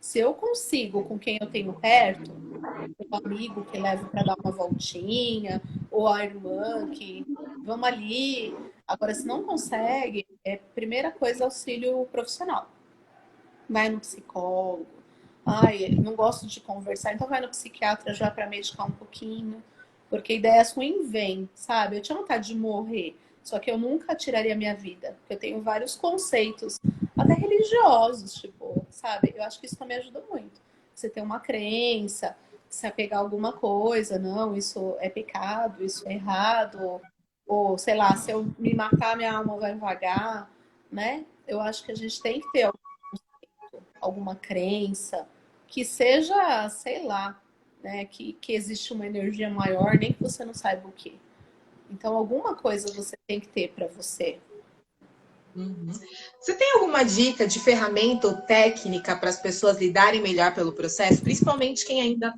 Se eu consigo, com quem eu tenho perto, o amigo que leva para dar uma voltinha, ou a irmã que vamos ali. Agora, se não consegue, primeira coisa, auxílio profissional. Vai no psicólogo. Ai, não gosto de conversar, então vai no psiquiatra já para medicar um pouquinho, porque ideias ruins vêm, sabe? Eu tinha vontade de morrer, só que eu nunca tiraria minha vida, porque eu tenho vários conceitos, até religiosos, tipo, sabe? Eu acho que isso também ajuda muito. Você tem uma crença, se apegar a alguma coisa, não, isso é pecado, isso é errado, ou sei lá, se eu me matar, minha alma vai vagar, né? Eu acho que a gente tem que ter alguma crença, que seja, sei lá, né, que existe uma energia maior, nem que você não saiba o que. Então, alguma coisa você tem que ter para você. Uhum. Você tem alguma dica de ferramenta ou técnica para as pessoas lidarem melhor pelo processo, principalmente quem ainda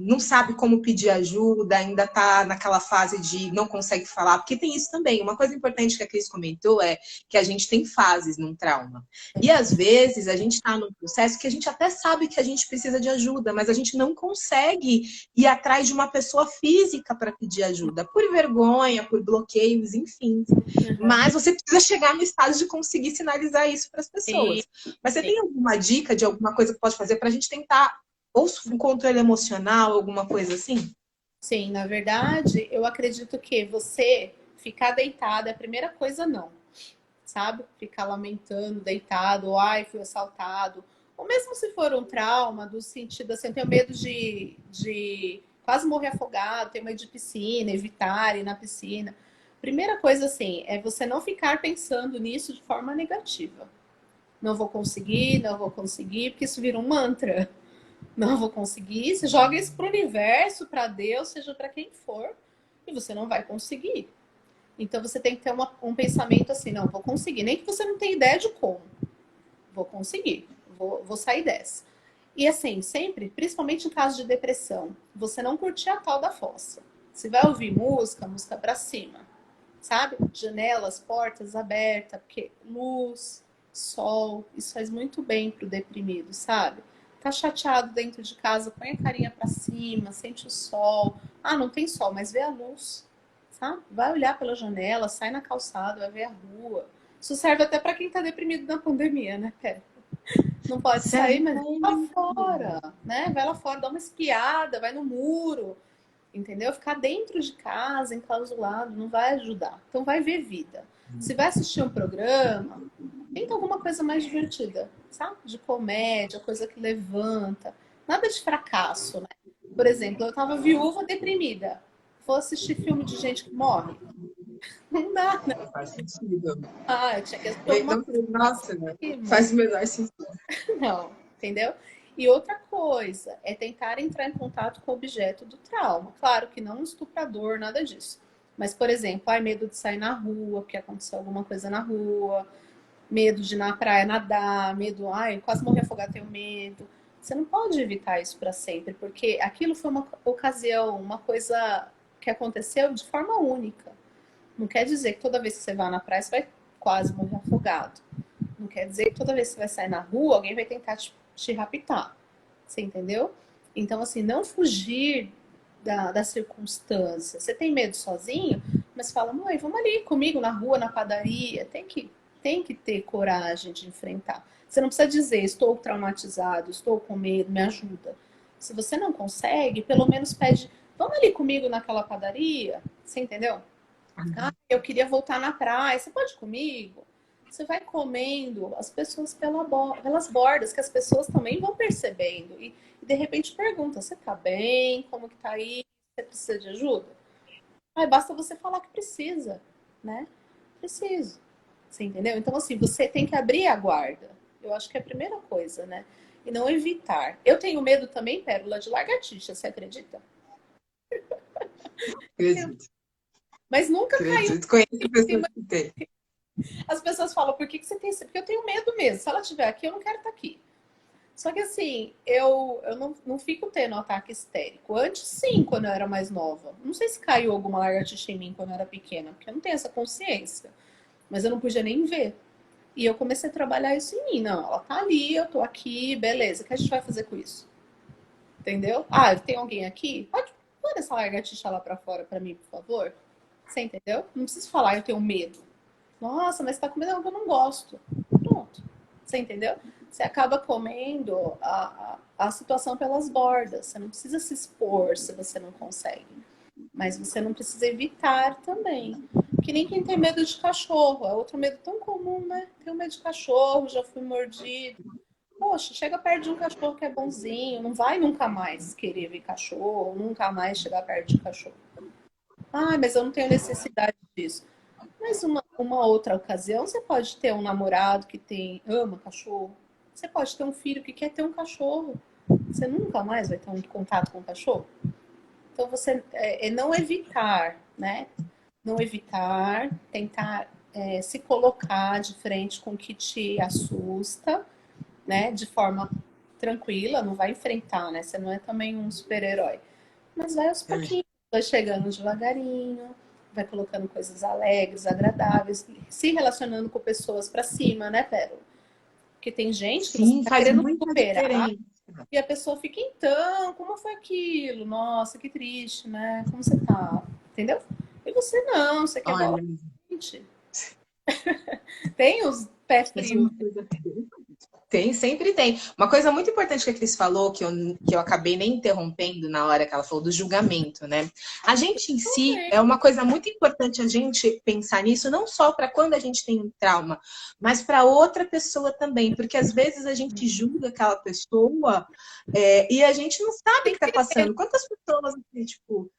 não sabe como pedir ajuda, ainda está naquela fase de não consegue falar, porque tem isso também. Uma coisa importante que a Cris comentou é que a gente tem fases num trauma. E às vezes a gente está num processo que a gente até sabe que a gente precisa de ajuda, mas a gente não consegue ir atrás de uma pessoa física para pedir ajuda, por vergonha, por bloqueios, enfim. Mas você precisa chegar no estágio de conseguir sinalizar isso para as E, pessoas. Mas você tem alguma dica de alguma coisa que pode fazer para a gente tentar, ou um controle emocional, alguma coisa assim? sim, na verdade, eu acredito que você ficar deitado é a primeira coisa, não. Sabe? Ficar lamentando, deitado, ou ai, fui assaltado. Ou mesmo se for um trauma, do sentido assim, eu tenho medo de quase morrer afogado, tenho medo de piscina, evitar ir na piscina. Primeira coisa, assim, é você não ficar pensando nisso de forma negativa. Não vou conseguir, não vou conseguir, porque isso vira um mantra. Não vou conseguir. Você joga isso para o universo, para Deus, seja para quem for, e você não vai conseguir. Então você tem que ter um pensamento assim, não, vou conseguir. Nem que você não tenha ideia de como. Vou conseguir, vou sair dessa. E assim, sempre, principalmente em caso de depressão, você não curtir a tal da fossa. Você vai ouvir música, música pra cima, sabe? Janelas, portas abertas, porque luz, sol, isso faz muito bem pro deprimido, sabe? Tá chateado dentro de casa, põe a carinha pra cima, sente o sol. Ah, não tem sol, mas vê a luz, sabe? Vai olhar pela janela, sai na calçada, vai ver a rua. Isso serve até para quem tá deprimido na pandemia, né, Pé? Não pode sair, Serve mas para vai lá ele. fora, né? Vai lá fora, dá uma espiada, vai no muro, entendeu? Ficar dentro de casa, enclausulado, não vai ajudar. Então vai ver vida. Se vai assistir um programa, tenta alguma coisa mais divertida, sabe? De comédia, coisa que levanta. Nada de fracasso, né? Por exemplo, eu tava viúva, deprimida. Vou assistir filme de gente que morre? Não dá, né? Faz sentido. Ah, eu tinha que assistir alguma Não, nossa, coisa, faz o menor sentido. não, entendeu? E outra coisa é tentar entrar em contato com o objeto do trauma. Claro que não um estuprador, nada disso. Mas, por exemplo, ai, medo de sair na rua, porque aconteceu alguma coisa na rua, medo de ir na praia nadar, medo, ai, quase morrer afogado, tenho medo. Você não pode evitar isso para sempre, porque aquilo foi uma ocasião, uma coisa que aconteceu de forma única. Não quer dizer que toda vez que você vai na praia, você vai quase morrer afogado. Não quer dizer que toda vez que você vai sair na rua, alguém vai tentar te raptar. Você entendeu? Então, assim, não fugir da circunstância. Você tem medo sozinho, mas fala, mãe, vamos ali comigo na rua, na padaria. Tem que ter coragem de enfrentar. Você não precisa dizer, estou traumatizado, estou com medo, me ajuda. Se você não consegue, pelo menos pede, vamos ali comigo naquela padaria. Você entendeu? Ah, eu queria voltar na praia, você pode ir comigo? Você vai comendo as pessoas pelas bordas, que as pessoas também vão percebendo. E de repente pergunta, você tá bem? Como que tá aí? Você precisa de ajuda? Aí basta você falar que precisa, né? Preciso. Você entendeu? Então, assim, você tem que abrir a guarda. Eu acho que é a primeira coisa, né? E não evitar. Eu tenho medo também, Pérola, de lagartixa, você acredita? Acredito, Mas nunca caiu acredito. Conheço em pessoas cima. que têm. As pessoas falam, por que você tem isso? Porque eu tenho medo mesmo. Se ela estiver aqui, eu não quero estar aqui. Só que assim, eu não fico tendo ataque histérico. Antes, sim, quando eu era mais nova. Não sei se caiu alguma lagartixa em mim quando eu era pequena, porque eu não tenho essa consciência. Mas eu não podia nem ver. E eu comecei a trabalhar isso em mim. Não, ela tá ali, eu tô aqui, beleza. O que a gente vai fazer com isso? Entendeu? Ah, tem alguém aqui? Pode essa lagartixa lá pra fora pra mim, por favor? Você entendeu? Não preciso falar, eu tenho medo. Nossa, mas tá comendo algo que eu não gosto. Pronto. Você entendeu? Você acaba comendo a situação pelas bordas. Você não precisa se expor se você não consegue. Mas você não precisa evitar também. Que nem quem tem medo de cachorro. É outro medo tão comum, né? Tenho medo de cachorro, já fui mordido. Poxa, chega perto de um cachorro que é bonzinho. Não vai nunca mais querer ver cachorro, nunca mais chegar perto de cachorro. Ah, mas eu não tenho necessidade disso. Mas uma outra ocasião, você pode ter um namorado que ama cachorro. Você pode ter um filho que quer ter um cachorro. Você nunca mais vai ter um contato com o cachorro. Então, você não evitar, né? Não evitar, tentar se colocar de frente com o que te assusta, né? De forma tranquila, não vai enfrentar, né? Você não é também um super-herói. Mas vai aos pouquinhos, vai chegando devagarinho, vai colocando coisas alegres, agradáveis, se relacionando com pessoas pra cima, né, Pérola? Porque tem gente que você Sim, tá faz querendo muita superar diferença. e a pessoa fica, então, como foi aquilo? Nossa, que triste, né? Como você tá? Entendeu? E você não, você quer bola Olha, quente. Tem os pé essa é frio. uma coisa. Tem, sempre tem. Uma coisa muito importante que a Cris falou, que eu acabei nem interrompendo na hora que ela falou do julgamento, né? A gente em si, é uma coisa muito importante a gente pensar nisso, não só para quando a gente tem um trauma, mas para outra pessoa também, porque às vezes a gente julga aquela pessoa e a gente não sabe o que está passando. Quantas pessoas, assim, tipo,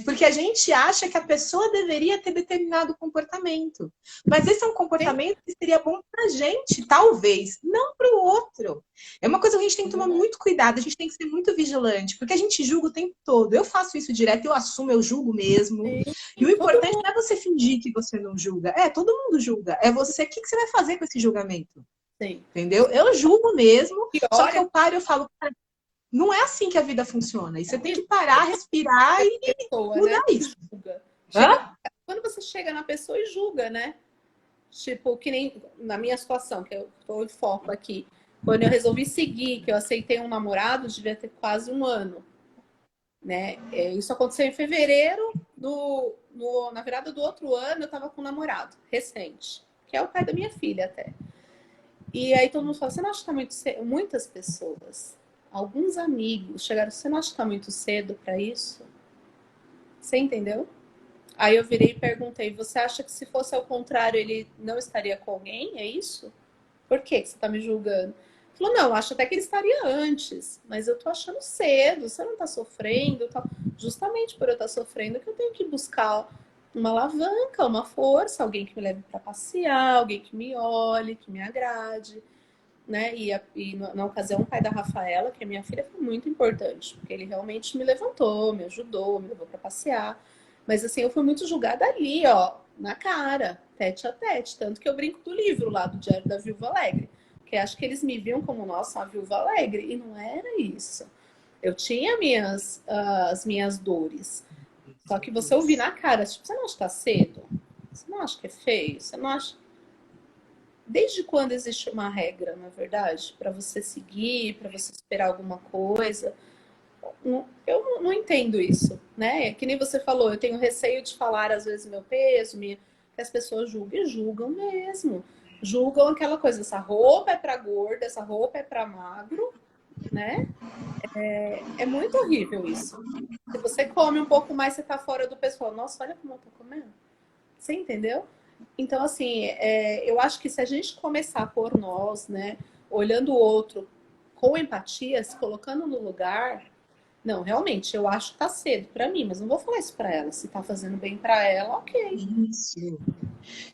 porque a gente acha que a pessoa deveria ter determinado comportamento. Mas esse é um comportamento que seria bom pra gente, talvez, não para o outro. É uma coisa que a gente tem que tomar muito cuidado, a gente tem que ser muito vigilante, porque a gente julga o tempo todo. Eu faço isso direto, eu assumo, eu julgo mesmo. E o Todo importante mundo não é você fingir que você não julga. Todo mundo julga. É você, o que você vai fazer com esse julgamento? tem. Entendeu? Eu julgo mesmo, só Pior que é eu paro e eu falo, cara, não é assim que a vida funciona. E você tem que parar, respirar e a pessoa, né? mudar isso. Julga. Chega, Hã? quando você chega na pessoa e julga, né? Tipo, que nem na minha situação, que eu tô em foco aqui. Quando eu resolvi seguir, que eu aceitei um namorado, devia ter quase um ano, né? Isso aconteceu em fevereiro, na virada do outro ano, eu tava com um namorado, recente, que é o pai da minha filha até. E aí todo mundo fala, você não acha que tá muito cedo? Muitas pessoas, alguns amigos chegaram, você não acha que tá muito cedo para isso? Você entendeu? Aí eu virei e perguntei, você acha que se fosse ao contrário, ele não estaria com alguém? É isso? Por que você tá me julgando? Falou, não, eu acho até que ele estaria antes, mas eu tô achando cedo, você não tá sofrendo, tá? Justamente por eu estar sofrendo que eu tenho que buscar uma alavanca, uma força, alguém que me leve para passear, alguém que me olhe, que me agrade, né? E na ocasião, o pai da Rafaela, que é minha filha, foi muito importante, porque ele realmente me levantou, me ajudou, me levou para passear. Mas assim, eu fui muito julgada ali, ó, na cara, tete a tete. Tanto que eu brinco do livro lá, do Diário da Viúva Alegre. Porque acho que eles me viam como, nossa, uma viúva alegre. E não era isso. Eu tinha as minhas dores. Só que você ouvir na cara, tipo, você não acha que tá cedo? Você não acha que é feio? Você não acha. Desde quando existe uma regra, na verdade, para você seguir, para você esperar alguma coisa? Eu não entendo isso, né? Que nem você falou, eu tenho receio de falar às vezes meu peso, que as pessoas julgam e julgam mesmo. Julgam aquela coisa, essa roupa é para gorda, essa roupa é para magro, né? É muito horrível isso. Se você come um pouco mais, você tá fora do pessoal. Nossa, olha como eu tô comendo. Você entendeu? Então, assim, eu acho que se a gente começar por nós, né, olhando o outro com empatia, se colocando no lugar, não, realmente, eu acho que tá cedo para mim, mas não vou falar isso para ela. Se tá fazendo bem para ela, ok. Isso.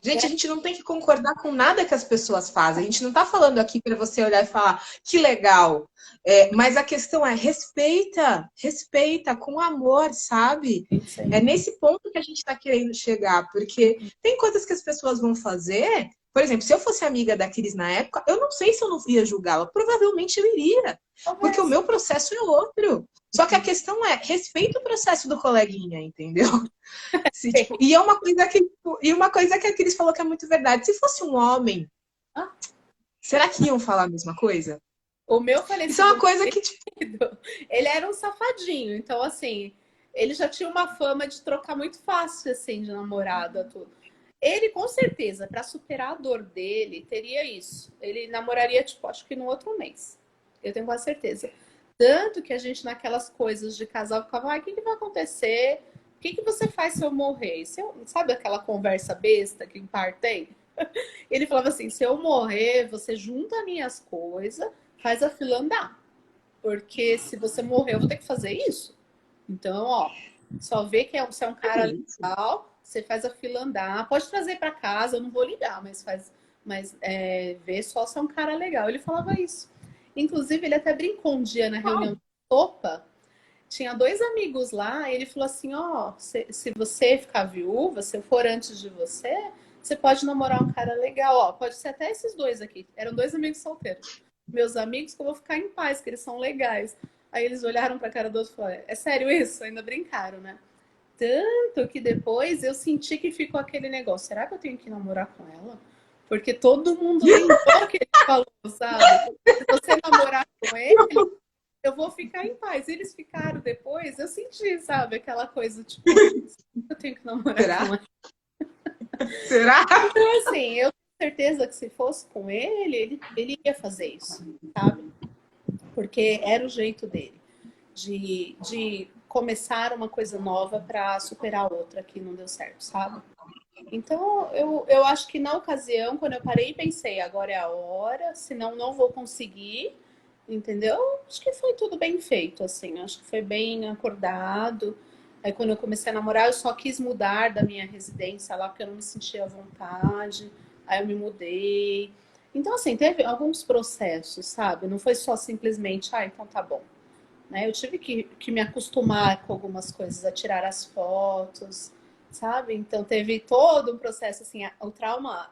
Gente, a gente não tem que concordar com nada que as pessoas fazem. A gente não está falando aqui para você olhar e falar que legal. Mas a questão é respeita, respeita com amor, sabe? É nesse ponto que a gente está querendo chegar, porque tem coisas que as pessoas vão fazer. Por exemplo, se eu fosse amiga da Cris na época, eu não sei se eu não ia julgá-la. Provavelmente eu iria, porque o meu processo é outro. Só que a questão é respeita o processo do coleguinha, entendeu? Se, tipo, e uma coisa que a Cris falou que é muito verdade. Se fosse um homem, será que iam falar a mesma coisa? O meu Isso é falecido uma coisa que, tipo, marido, ele era um safadinho, então assim, ele já tinha uma fama de trocar muito fácil, assim, de namorada, tudo. Ele, com certeza, para superar a dor dele, teria isso. Ele namoraria, tipo, acho que no outro mês. Eu tenho quase certeza. Tanto que a gente, naquelas coisas de casal, ficava, o que vai acontecer? O que você faz se eu morrer? Sabe aquela conversa besta que em par tem? Ele falava assim, se eu morrer, você junta minhas coisas, faz a fila andar. Porque se você morrer, eu vou ter que fazer isso. Então, ó, só vê que você é um cara legal, você faz a fila andar. Pode trazer para casa, eu não vou ligar, vê só se é um cara legal. Ele falava isso. Inclusive, ele até brincou um dia na reunião de sopa. Tinha dois amigos lá, e ele falou assim: ó, se você ficar viúva, se eu for antes de você, você pode namorar um cara legal, ó. Pode ser até esses dois aqui. Eram dois amigos solteiros. Meus amigos, que eu vou ficar em paz, que eles são legais. Aí eles olharam pra cara do outro e falaram: é sério isso? Ainda brincaram, né? Tanto que depois eu senti que ficou aquele negócio: será que eu tenho que namorar com ela? Porque todo mundo lembrou que ele falou, sabe? Se você namorar com ele, eu vou ficar em paz. Eles ficaram depois, eu senti, sabe? Aquela coisa, tipo, eu tenho que namorar será? com ele. Será? Então, assim, eu tenho certeza que se fosse com ele ia fazer isso, sabe? Porque era o jeito dele, de começar uma coisa nova para superar outra que não deu certo, sabe? Então, eu acho que na ocasião, quando eu parei e pensei, agora é a hora, senão não vou conseguir, entendeu? Acho que foi tudo bem feito, assim, acho que foi bem acordado. Aí, quando eu comecei a namorar, eu só quis mudar da minha residência lá, porque eu não me sentia à vontade. Aí, eu me mudei. Então, assim, teve alguns processos, sabe? Não foi só simplesmente, então tá bom. Né? Eu tive que me acostumar com algumas coisas, a tirar as fotos, sabe? Então teve todo um processo assim, o trauma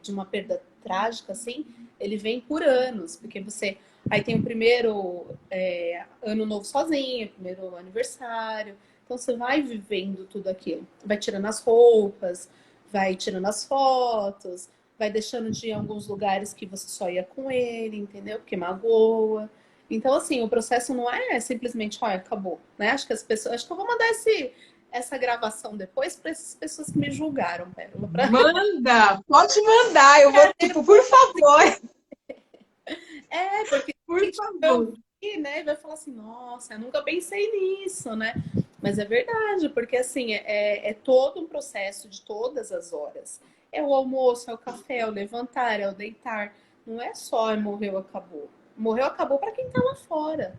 de uma perda trágica, assim, ele vem por anos, porque você aí tem o primeiro ano novo sozinho, o primeiro aniversário, então você vai vivendo tudo aquilo, vai tirando as roupas, vai tirando as fotos, vai deixando de ir em alguns lugares que você só ia com ele, entendeu? Porque magoa. Então, assim, o processo não é simplesmente, olha, acabou, né? Acho que as pessoas. Acho que eu vou mandar essa gravação depois para essas pessoas que me julgaram, Pérola. Manda! Pode mandar, eu vou, tipo, por favor. Porque Por a gente vai favor. ouvir, né? E vai falar assim, nossa, eu nunca pensei nisso, né? Mas é verdade, porque assim, é todo um processo de todas as horas. É o almoço, é o café, é o levantar, é o deitar. Não é só morreu, acabou. Morreu, acabou para quem tá lá fora,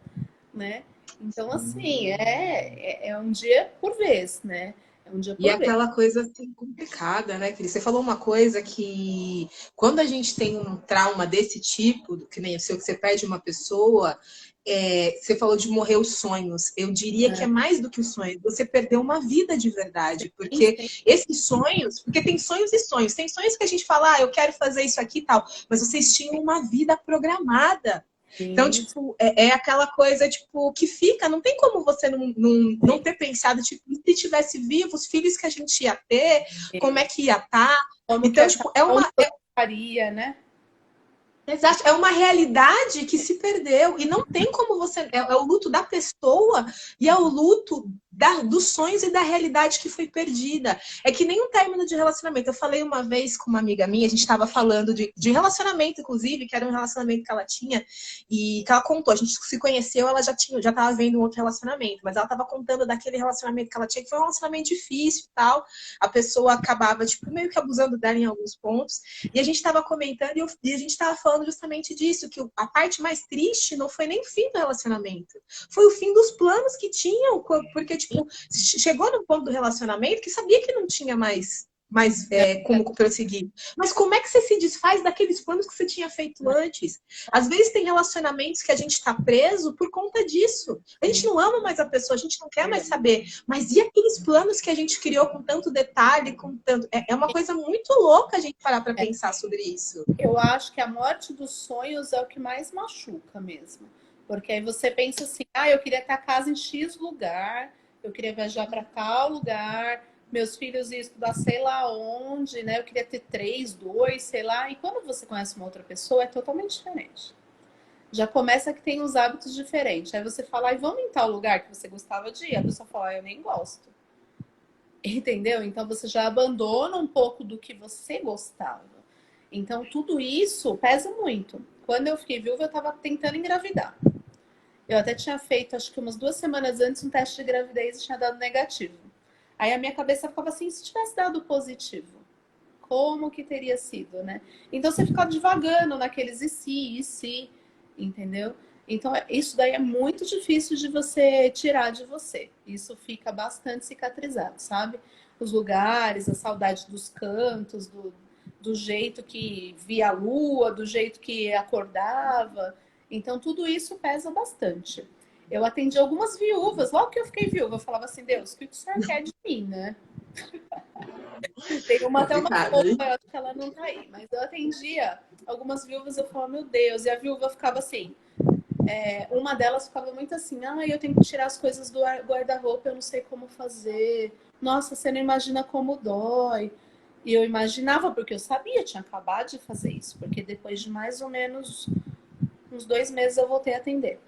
né? Então, assim, é um dia por vez, né? É um dia E é por vez. aquela coisa assim complicada, né, Cris? Você falou uma coisa que quando a gente tem um trauma desse tipo, que nem o seu, que você perde uma pessoa, você falou de morrer os sonhos. Eu diria que é mais do que os sonhos. Você perdeu uma vida de verdade, Sim, porque sim, esses sonhos, porque tem sonhos e sonhos. Tem sonhos que a gente fala, eu quero fazer isso aqui e tal, mas vocês tinham uma vida programada. Então, sim, tipo, é aquela coisa, tipo, que fica, não tem como você não ter pensado, tipo, se tivesse vivo, os filhos que a gente ia ter, como é sim. que ia estar. Como que Então, essa tipo, é onde uma, você faria, né? exato, é uma realidade que se perdeu e não tem como você. É o luto da pessoa e é o luto dos sonhos e da realidade que foi perdida. É que nem um término de relacionamento. Eu falei uma vez com uma amiga minha, a gente estava falando de relacionamento, inclusive, que era um relacionamento que ela tinha e que ela contou. A gente se conheceu, ela já estava vendo um outro relacionamento, mas ela estava contando daquele relacionamento que ela tinha, que foi um relacionamento difícil e tal. A pessoa acabava, tipo, meio que abusando dela em alguns pontos. E a gente estava comentando e a gente estava falando justamente disso, que a parte mais triste não foi nem o fim do relacionamento, foi o fim dos planos que tinham, porque, tipo, chegou no ponto do relacionamento que sabia que não tinha mais como prosseguir. Mas como é que você se desfaz daqueles planos que você tinha feito antes? Às vezes tem relacionamentos que a gente está preso por conta disso. A gente Sim, não ama mais a pessoa, a gente não quer mais verdade. saber. Mas e aqueles planos que a gente criou com tanto detalhe, com tanto. É uma coisa muito louca a gente parar para pensar sobre isso. Eu acho que a morte dos sonhos é o que mais machuca mesmo. Porque aí você pensa assim, eu queria ter a casa em X lugar, eu queria viajar para tal lugar, meus filhos iam estudar sei lá onde, né? Eu queria ter três, dois, sei lá. E quando você conhece uma outra pessoa, é totalmente diferente. Já começa que tem uns hábitos diferentes. Aí você fala, vamos em tal lugar que você gostava de ir. A pessoa fala, eu nem gosto. Entendeu? Então você já abandona um pouco do que você gostava. Então tudo isso pesa muito. Quando eu fiquei viúva, eu estava tentando engravidar. Eu até tinha feito, acho que umas 2 semanas antes, um teste de gravidez e tinha dado negativo. Aí a minha cabeça ficava assim, se tivesse dado positivo, como que teria sido, né? Então você fica divagando naqueles e se, entendeu? Então isso daí é muito difícil de você tirar de você. Isso fica bastante cicatrizado, sabe? Os lugares, a saudade dos cantos, do jeito que via a lua, do jeito que acordava. Então tudo isso pesa bastante. Eu atendi algumas viúvas, logo que eu fiquei viúva, eu falava assim, Deus, o que o senhor quer de mim, né? Tem até uma Complicado, fofa, hein? eu acho que ela não tá aí. Mas eu atendia algumas viúvas, eu falava, meu Deus. E a viúva ficava assim. Uma delas ficava muito assim, eu tenho que tirar as coisas do guarda-roupa, eu não sei como fazer. Nossa, você não imagina como dói. E eu imaginava, porque eu sabia, eu tinha acabado de fazer isso. Porque depois de mais ou menos uns 2 meses eu voltei a atender.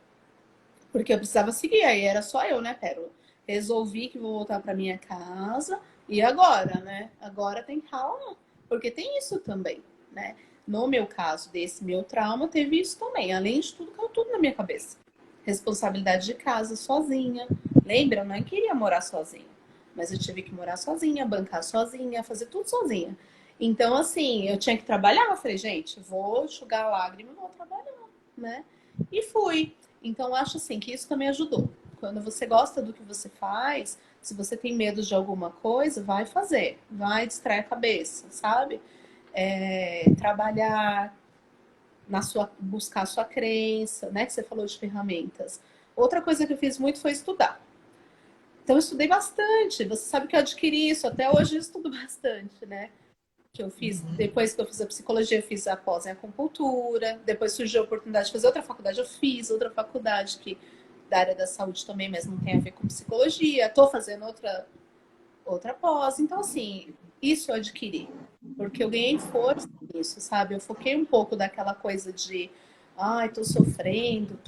Porque eu precisava seguir, aí era só eu, né, Pérola? Resolvi que vou voltar para minha casa. E agora, né? Agora tem calma. Porque tem isso também, né? No meu caso, desse meu trauma, teve isso também. Além de tudo, caiu tudo na minha cabeça. Responsabilidade de casa sozinha. Lembra? Eu não queria morar sozinha. Mas eu tive que morar sozinha, bancar sozinha, fazer tudo sozinha. Então, assim, eu tinha que trabalhar. Eu falei, gente, vou enxugar a lágrima e vou trabalhar, né? E fui. Então, acho assim que isso também ajudou. Quando você gosta do que você faz, se você tem medo de alguma coisa, vai fazer, vai distrair a cabeça, sabe? Trabalhar buscar a sua crença, né? Que você falou de ferramentas. Outra coisa que eu fiz muito foi estudar. Então, eu estudei bastante. Você sabe que eu adquiri isso. Até hoje eu estudo bastante, né? Que eu fiz, depois que eu fiz a psicologia, eu fiz a pós em acupuntura, depois surgiu a oportunidade de fazer outra faculdade, eu fiz outra faculdade que da área da saúde também, mas não tem a ver com psicologia, estou fazendo outra pós, então assim, isso eu adquiri, porque eu ganhei força nisso, sabe? Eu foquei um pouco daquela coisa de tô sofrendo,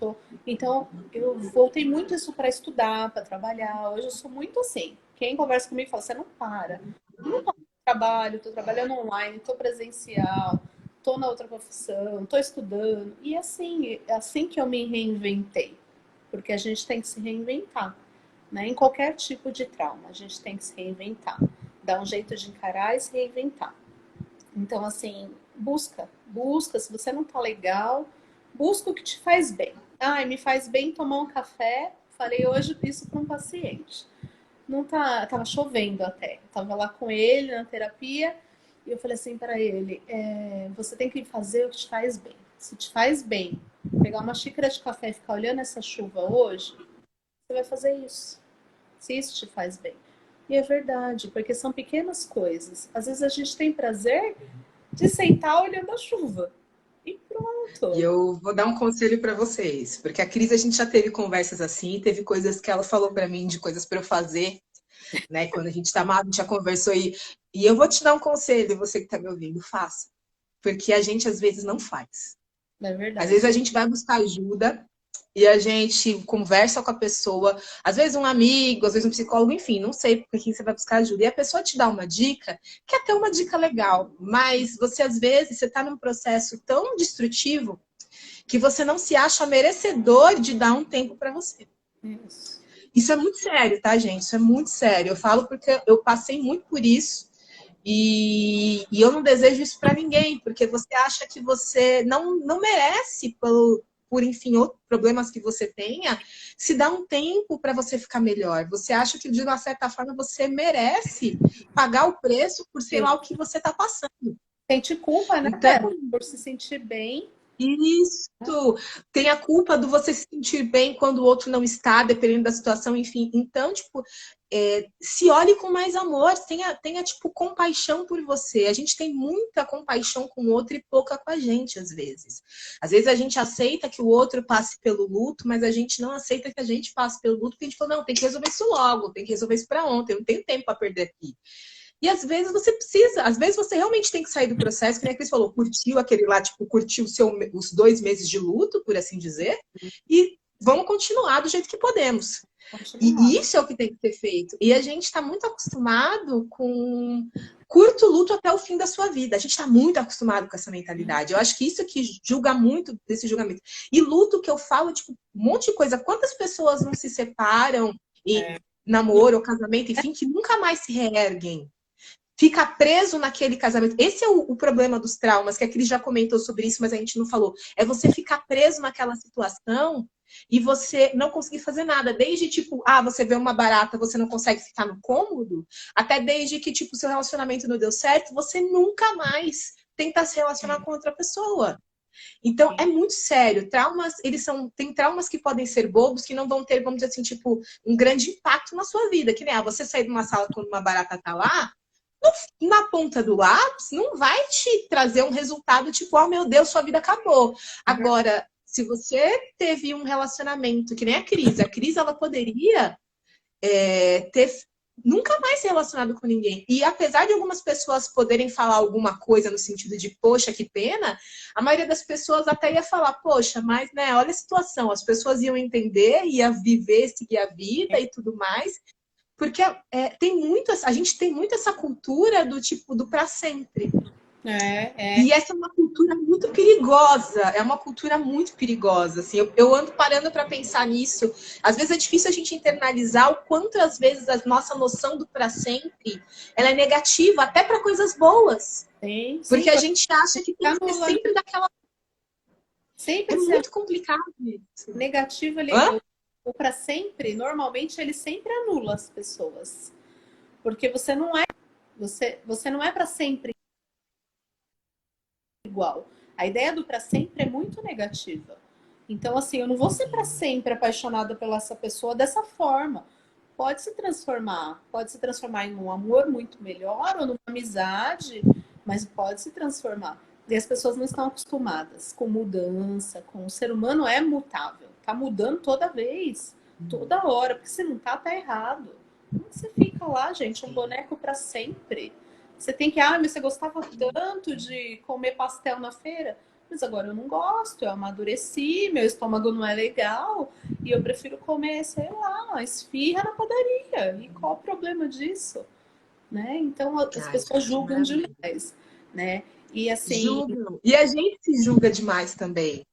Então, eu voltei muito isso para estudar, para trabalhar. Hoje eu sou muito assim. Quem conversa comigo fala, você não para. Não trabalho, estou trabalhando online, estou presencial, estou na outra profissão, estou estudando. E assim, é assim que eu me reinventei. Porque a gente tem que se reinventar, né? Em qualquer tipo de trauma, a gente tem que se reinventar. Dar um jeito de encarar e se reinventar. Então, assim, busca. Se você não tá legal, Busca o que te faz bem. Ai, me faz bem tomar um café. Falei hoje isso para um paciente. Não tá, tava chovendo até. Tava lá com ele na terapia e eu falei assim para ele: você tem que fazer o que te faz bem. Se te faz bem pegar uma xícara de café e ficar olhando essa chuva hoje, você vai fazer isso. Se isso te faz bem. E é verdade, porque são pequenas coisas. Às vezes a gente tem prazer de sentar olhando a chuva. E E pronto. eu vou dar um conselho para vocês, porque a Cris, a gente já teve conversas assim, teve coisas que ela falou para mim de coisas para eu fazer, né? Quando a gente tá mal, a gente já conversou e eu vou te dar um conselho, você que tá me ouvindo, faça. Porque a gente às vezes não faz. É Às vezes verdade. a gente vai buscar ajuda e a gente conversa com a pessoa, às vezes um amigo, às vezes um psicólogo, enfim, não sei por quem você vai buscar ajuda. E a pessoa te dá uma dica, que é até uma dica legal, mas você às vezes você está num processo tão destrutivo que você não se acha merecedor de dar um tempo para você. Isso. Isso é muito sério, tá, gente? Isso é muito sério. Eu falo porque eu passei muito por isso. E eu não desejo isso para ninguém, porque você acha que você não merece, por enfim, outros problemas que você tenha, se dá um tempo para você ficar melhor. Você acha que, de uma certa forma, você merece pagar o preço por sei lá o que você está passando. Sente culpa, né, Então, Débora? Por se sentir bem. isso. Tem a culpa do você se sentir bem quando o outro não está, dependendo da situação, enfim. Então, tipo, se olhe com mais amor, tenha, tipo, compaixão por você. A gente tem muita compaixão com o outro e pouca com a gente, às vezes. Às vezes a gente aceita que o outro passe pelo luto, mas a gente não aceita que a gente passe pelo luto, porque a gente fala, não, tem que resolver isso logo, tem que resolver isso para ontem, eu não tenho tempo para perder aqui. E às vezes você precisa, às vezes você realmente tem que sair do processo, que nem a Cris falou, curtiu aquele lá, tipo, curtiu os 2 meses de luto, por assim dizer, e vamos continuar do jeito que podemos. E Continuar. isso é o que tem que ser feito. E a gente está muito acostumado com curto luto até o fim da sua vida. A gente está muito acostumado com essa mentalidade. Eu acho que isso que julga muito desse julgamento. E luto que eu falo, tipo, um monte de coisa. Quantas pessoas não se separam e namoro ou casamento, enfim, que nunca mais se reerguem? Fica preso naquele casamento. Esse é o problema dos traumas, que a Cris já comentou sobre isso, mas a gente não falou. É você ficar preso naquela situação e você não conseguir fazer nada. Desde, tipo, você vê uma barata, você não consegue ficar no cômodo, até desde que, tipo, seu relacionamento não deu certo, você nunca mais tenta se relacionar com outra pessoa. Então, é muito sério. Traumas, tem traumas que podem ser bobos, que não vão ter, vamos dizer assim, tipo, um grande impacto na sua vida. Que nem, você sair de uma sala quando uma barata tá lá, na ponta do lápis, não vai te trazer um resultado tipo, oh meu Deus, sua vida acabou. Agora, se você teve um relacionamento, que nem a Cris ela poderia ter nunca mais se relacionado com ninguém. E apesar de algumas pessoas poderem falar alguma coisa no sentido de, poxa, que pena, a maioria das pessoas até ia falar, poxa, mas, né, olha a situação, as pessoas iam entender, ia viver, seguir a vida e tudo mais. Porque a gente tem muito essa cultura do tipo do para sempre. E essa é uma cultura muito perigosa. É uma cultura muito perigosa. Assim, eu ando parando para pensar nisso. Às vezes é difícil a gente internalizar o quanto às vezes a nossa noção do para sempre ela é negativa até para coisas boas. Sim, Porque sim, a gente acha que tem que ser sempre daquela. sempre É muito complicado isso. negativo, Hã? o para sempre, normalmente ele sempre anula as pessoas. Porque você não é para sempre igual. A ideia do para sempre é muito negativa. Então, assim, eu não vou ser para sempre apaixonada pela essa pessoa dessa forma. Pode se transformar em um amor muito melhor ou numa amizade, mas pode se transformar. E as pessoas não estão acostumadas com mudança, com o ser humano é mutável, tá mudando toda vez, toda hora, porque se não tá, tá errado. Como você fica lá, gente, um boneco para sempre? Você tem que, mas você gostava tanto de comer pastel na feira, mas agora eu não gosto, eu amadureci, meu estômago não é legal e eu prefiro comer, sei lá, uma esfirra na padaria. E qual o problema disso? Né? Então as pessoas julgam demais, né? E assim, Julgam. E a gente se julga demais também.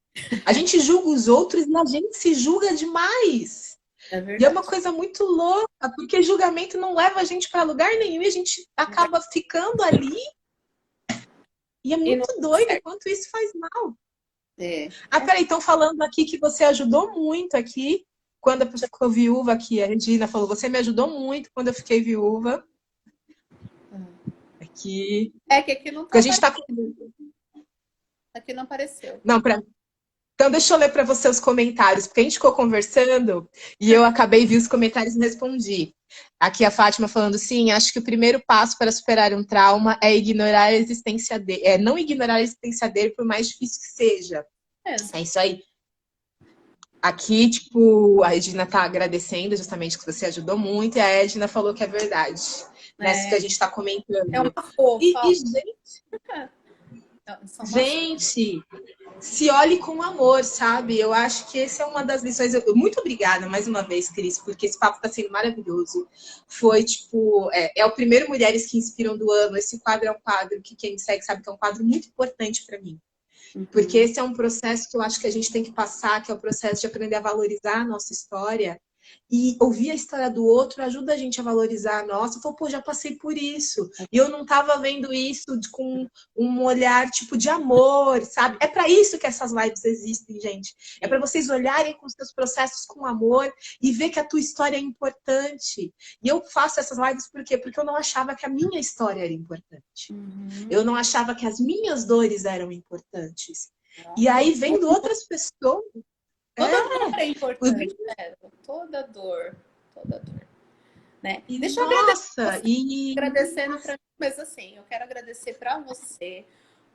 A gente julga os outros e a gente se julga demais. é E é uma verdade. coisa muito louca, porque julgamento não leva a gente para lugar nenhum e a gente acaba ficando ali. E é E não muito doido quanto isso faz mal. É. Ah, peraí, estão falando aqui que você ajudou muito aqui quando eu ficou viúva aqui. A Regina falou, você me ajudou muito quando eu fiquei viúva. Aqui. É que aqui não Porque tá a gente tá. aqui não apareceu. Não, então, deixa eu ler para você os comentários, porque a gente ficou conversando e eu acabei de ver os comentários e respondi. Aqui a Fátima falando, sim, acho que o primeiro passo para superar um trauma é ignorar a existência dele, é não ignorar a existência dele, por mais difícil que seja. É isso aí. Aqui, tipo, a Regina tá agradecendo justamente que você ajudou muito, e a Edna falou que é verdade. Nessa que a gente tá comentando. É uma fofa. Gente, se olhe com amor, sabe? Eu acho que essa é uma das lições. Muito obrigada mais uma vez, Cris, porque esse papo está sendo maravilhoso. Foi tipo, é o primeiro Mulheres que Inspiram do ano. Esse quadro é um quadro que quem me segue sabe que é um quadro muito importante para mim. Porque esse é um processo que eu acho que a gente tem que passar, que é o processo de aprender a valorizar a nossa história. E ouvir a história do outro ajuda a gente a valorizar a nossa. Eu falo, pô, já passei por isso. E eu não estava vendo isso com um olhar tipo de amor, sabe? É para isso que essas lives existem, gente. É para vocês olharem com os seus processos com amor e ver que a tua história é importante. E eu faço essas lives por quê? Porque eu não achava que a minha história era importante. Eu não achava que as minhas dores eram importantes. E aí, vendo outras pessoas... Toda dor é importante, né? Toda dor. Né? E, deixa eu agradecendo para mim, mas assim, eu quero agradecer para você,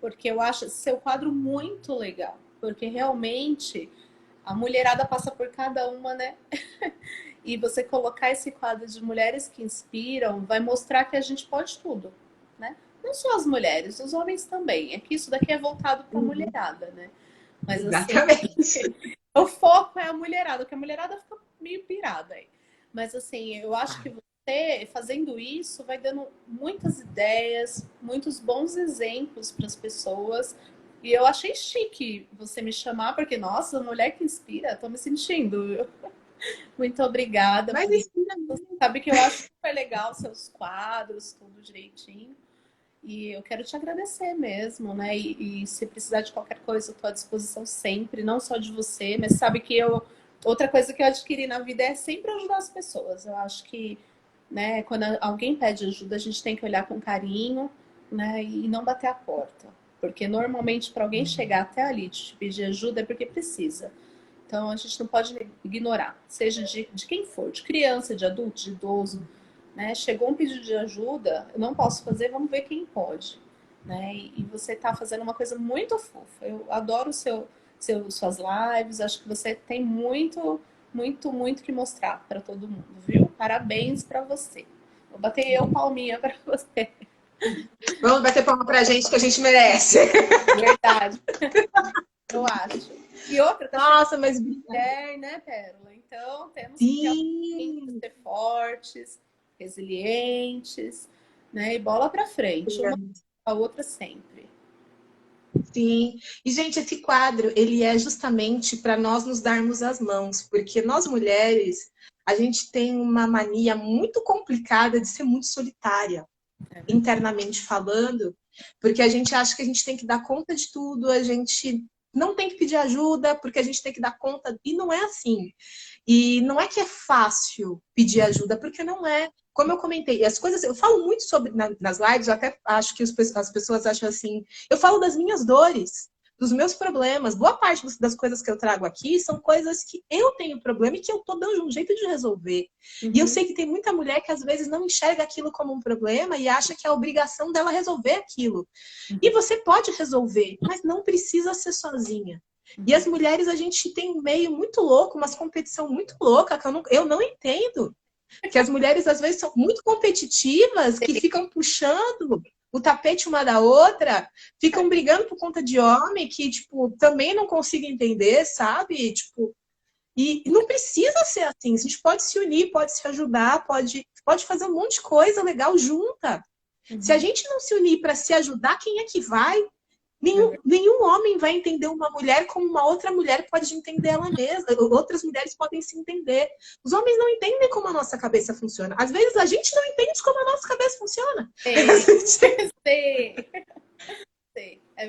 porque eu acho seu quadro muito legal, porque realmente a mulherada passa por cada uma, né? E você colocar esse quadro de Mulheres que Inspiram vai mostrar que a gente pode tudo, né? Não só as mulheres, os homens também. É que isso daqui é voltado para a mulherada, né? Mas exatamente. Assim, o foco é a mulherada, porque a mulherada fica meio pirada aí. Mas assim, eu acho que você, fazendo isso, vai dando muitas ideias, muitos bons exemplos para as pessoas. E eu achei chique você me chamar, porque, nossa, mulher que inspira, tô me sentindo. Muito obrigada. Mas você sabe que eu acho super legal seus quadros, tudo direitinho. E eu quero te agradecer mesmo, né? E se precisar de qualquer coisa, eu estou à disposição sempre, não só de você, mas sabe que outra coisa que eu adquiri na vida é sempre ajudar as pessoas. Eu acho que, né, quando alguém pede ajuda, a gente tem que olhar com carinho, né? E não bater a porta. Porque normalmente, para alguém chegar até ali te pedir ajuda, é porque precisa. Então a gente não pode ignorar, seja de quem for, de criança, de adulto, de idoso. Né? Chegou um pedido de ajuda, eu não posso fazer, vamos ver quem pode. Né? E você está fazendo uma coisa muito fofa. Eu adoro suas lives, acho que você tem muito que mostrar para todo mundo, viu? Parabéns para você. Vou bater palminha para você. Vamos bater palma pra gente que a gente merece. Verdade. Eu acho. E outra, nossa, mas mulher, né, Pérola? Então temos que ser fortes, resilientes, né? E bola para frente, uma a outra sempre. Sim. E, gente, esse quadro, ele é justamente para nós nos darmos as mãos, porque nós mulheres, a gente tem uma mania muito complicada de ser muito solitária, internamente falando, porque a gente acha que a gente tem que dar conta de tudo, a gente não tem que pedir ajuda, porque a gente tem que dar conta, e não é assim. E não é que é fácil pedir ajuda, porque não é. Como eu comentei, as coisas, eu falo muito sobre nas lives, eu até acho que as pessoas acham assim, eu falo das minhas dores, dos meus problemas. Boa parte das coisas que eu trago aqui são coisas que eu tenho problema e que eu tô dando um jeito de resolver. E eu sei que tem muita mulher que às vezes não enxerga aquilo como um problema e acha que é a obrigação dela resolver aquilo. E você pode resolver, mas não precisa ser sozinha. E as mulheres, a gente tem um meio muito louco, umas competição muito louca, que eu não entendo. Que as mulheres, às vezes, são muito competitivas, que ficam puxando o tapete uma da outra, ficam brigando por conta de homem, que, tipo, também não consigo entender, sabe? Tipo, e não precisa ser assim. A gente pode se unir, pode se ajudar, pode fazer um monte de coisa legal junta. Se a gente não se unir para se ajudar, quem é que vai? Nenhum homem vai entender uma mulher como uma outra mulher pode entender ela mesma. Outras mulheres podem se entender. Os homens não entendem como a nossa cabeça funciona. Às vezes a gente não entende como a nossa cabeça funciona. Sei.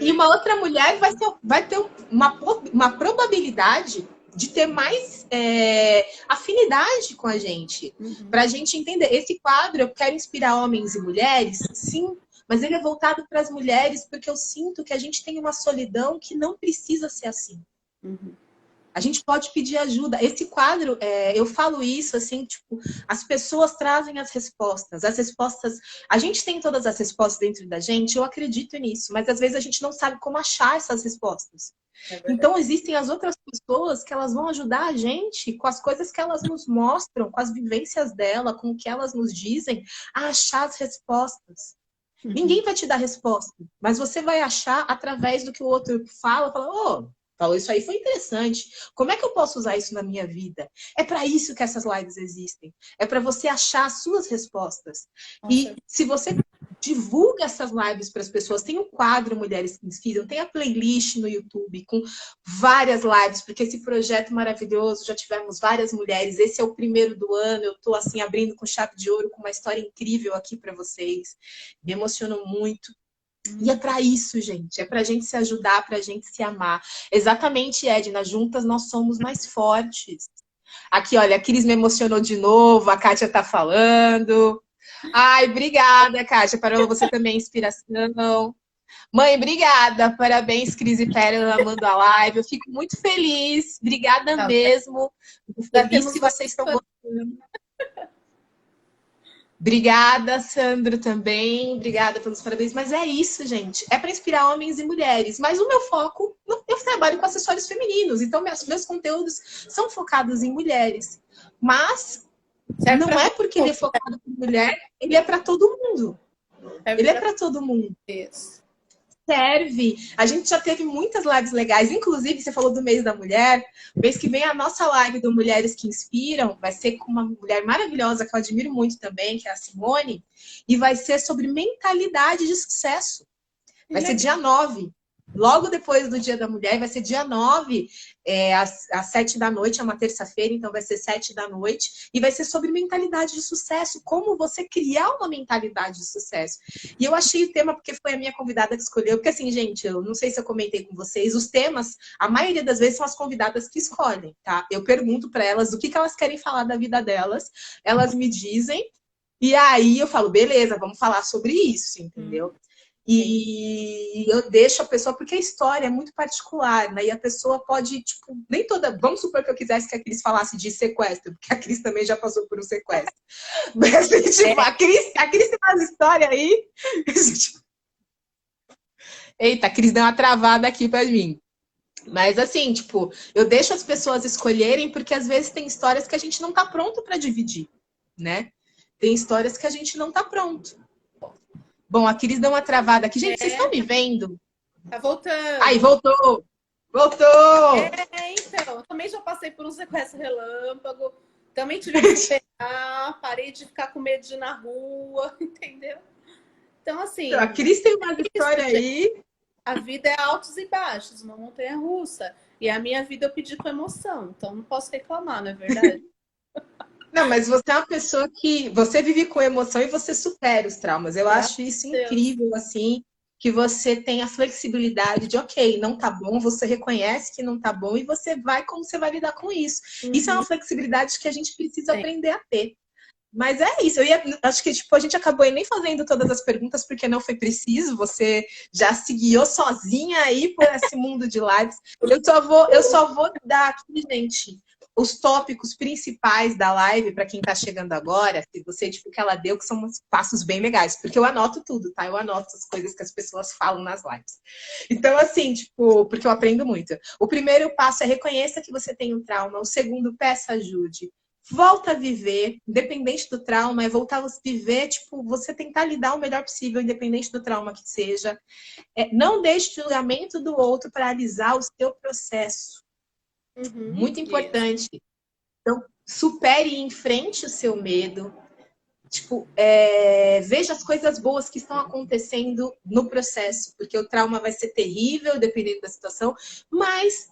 E uma outra mulher vai ter uma probabilidade de ter mais afinidade com a gente. Para a gente entender. Esse quadro, eu quero inspirar homens e mulheres, sim, mas ele é voltado para as mulheres porque eu sinto que a gente tem uma solidão que não precisa ser assim. A gente pode pedir ajuda. Esse quadro, eu falo isso assim, tipo, as pessoas trazem as respostas. As respostas, a gente tem todas as respostas dentro da gente, eu acredito nisso, mas às vezes a gente não sabe como achar essas respostas. Então existem as outras pessoas que elas vão ajudar a gente com as coisas que elas nos mostram, com as vivências dela, com o que elas nos dizem, a achar as respostas. Ninguém vai te dar resposta, mas você vai achar através do que o outro fala, falou isso aí, foi interessante. Como é que eu posso usar isso na minha vida? É para isso que essas lives existem. É para você achar as suas respostas. E se você divulga essas lives para as pessoas, tem um quadro Mulheres que Inspiram, tem a playlist no YouTube com várias lives, porque esse projeto maravilhoso, já tivemos várias mulheres, esse é o primeiro do ano, eu estou assim abrindo com chave de ouro, com uma história incrível aqui para vocês. Me emocionou muito. E é para isso, gente. É para a gente se ajudar, para a gente se amar. Exatamente, Edna. Juntas nós somos mais fortes. Aqui, olha, a Cris me emocionou de novo. A Kátia tá falando. Ai, obrigada, Kátia. Para você também é inspiração. Mãe, obrigada. Parabéns, Cris e Pérola, amando a live. Eu fico muito feliz. Obrigada mesmo. Fico feliz que vocês estão gostando. Obrigada, Sandro, também. Obrigada pelos parabéns. Mas é isso, gente. É para inspirar homens e mulheres. Mas o meu foco, eu trabalho com acessórios femininos. Então, meus conteúdos são focados em mulheres. Mas não é porque ele é focado em mulher, ele é para todo mundo. Ele é para todo mundo. Isso. Serve. A gente já teve muitas lives legais. Inclusive, você falou do mês da mulher. Mês que vem a nossa live do Mulheres que Inspiram vai ser com uma mulher maravilhosa que eu admiro muito também, que é a Simone. E vai ser sobre mentalidade de sucesso. Vai ser dia 9. Logo depois do Dia da Mulher, vai ser dia 9, às 7 da noite, é uma terça-feira, então vai ser 7 da noite, e vai ser sobre mentalidade de sucesso, como você criar uma mentalidade de sucesso. E eu achei o tema porque foi a minha convidada que escolheu, porque assim, gente, eu não sei se eu comentei com vocês, os temas, a maioria das vezes são as convidadas que escolhem, tá? Eu pergunto para elas o que elas querem falar da vida delas, elas me dizem, e aí eu falo, beleza, vamos falar sobre isso, entendeu? E eu deixo a pessoa, porque a história é muito particular, né? E a pessoa pode, tipo, nem toda. Vamos supor que eu quisesse que a Cris falasse de sequestro, porque a Cris também já passou por um sequestro. Mas, assim, tipo, a Cris tem umas histórias aí. Eita, a Cris deu uma travada aqui pra mim. Mas, assim, tipo, eu deixo as pessoas escolherem, porque às vezes tem histórias que a gente não tá pronto para dividir, né? Tem histórias que a gente não tá pronto. Bom, a Cris deu uma travada aqui. Gente, vocês estão me vendo? Tá voltando. Aí, voltou! Voltou! Então, eu também já passei por um sequestro relâmpago. Também tive que esperar, parei de ficar com medo de ir na rua, entendeu? Então, assim... A Cris tem uma história aí. A vida é altos e baixos, uma montanha-russa. E a minha vida eu pedi com emoção. Então, não posso reclamar, não é verdade? Não, mas você é uma pessoa que... Você vive com emoção e você supera os traumas. Eu acho isso incrível, assim, que você tem a flexibilidade de, ok, não tá bom, você reconhece que não tá bom e você vai como você vai lidar com isso. Isso é uma flexibilidade que a gente precisa aprender a ter. Mas é isso, acho que tipo, a gente acabou nem fazendo todas as perguntas porque não foi preciso, você já se guiou sozinha aí por esse mundo de lives. Eu só vou dar aqui, gente, os tópicos principais da live para quem está chegando agora, se você, tipo, que ela deu, que são uns passos bem legais, porque eu anoto tudo, tá? Eu anoto as coisas que as pessoas falam nas lives. Então, assim, tipo, porque eu aprendo muito. O primeiro passo é reconheça que você tem um trauma, o segundo, peça ajude. Volta a viver, independente do trauma, é voltar a viver, tipo, você tentar lidar o melhor possível, independente do trauma que seja. Não deixe o julgamento do outro paralisar o seu processo. Muito importante. Isso. Então, supere e enfrente o seu medo. Tipo, veja as coisas boas que estão acontecendo no processo, porque o trauma vai ser terrível, dependendo da situação, mas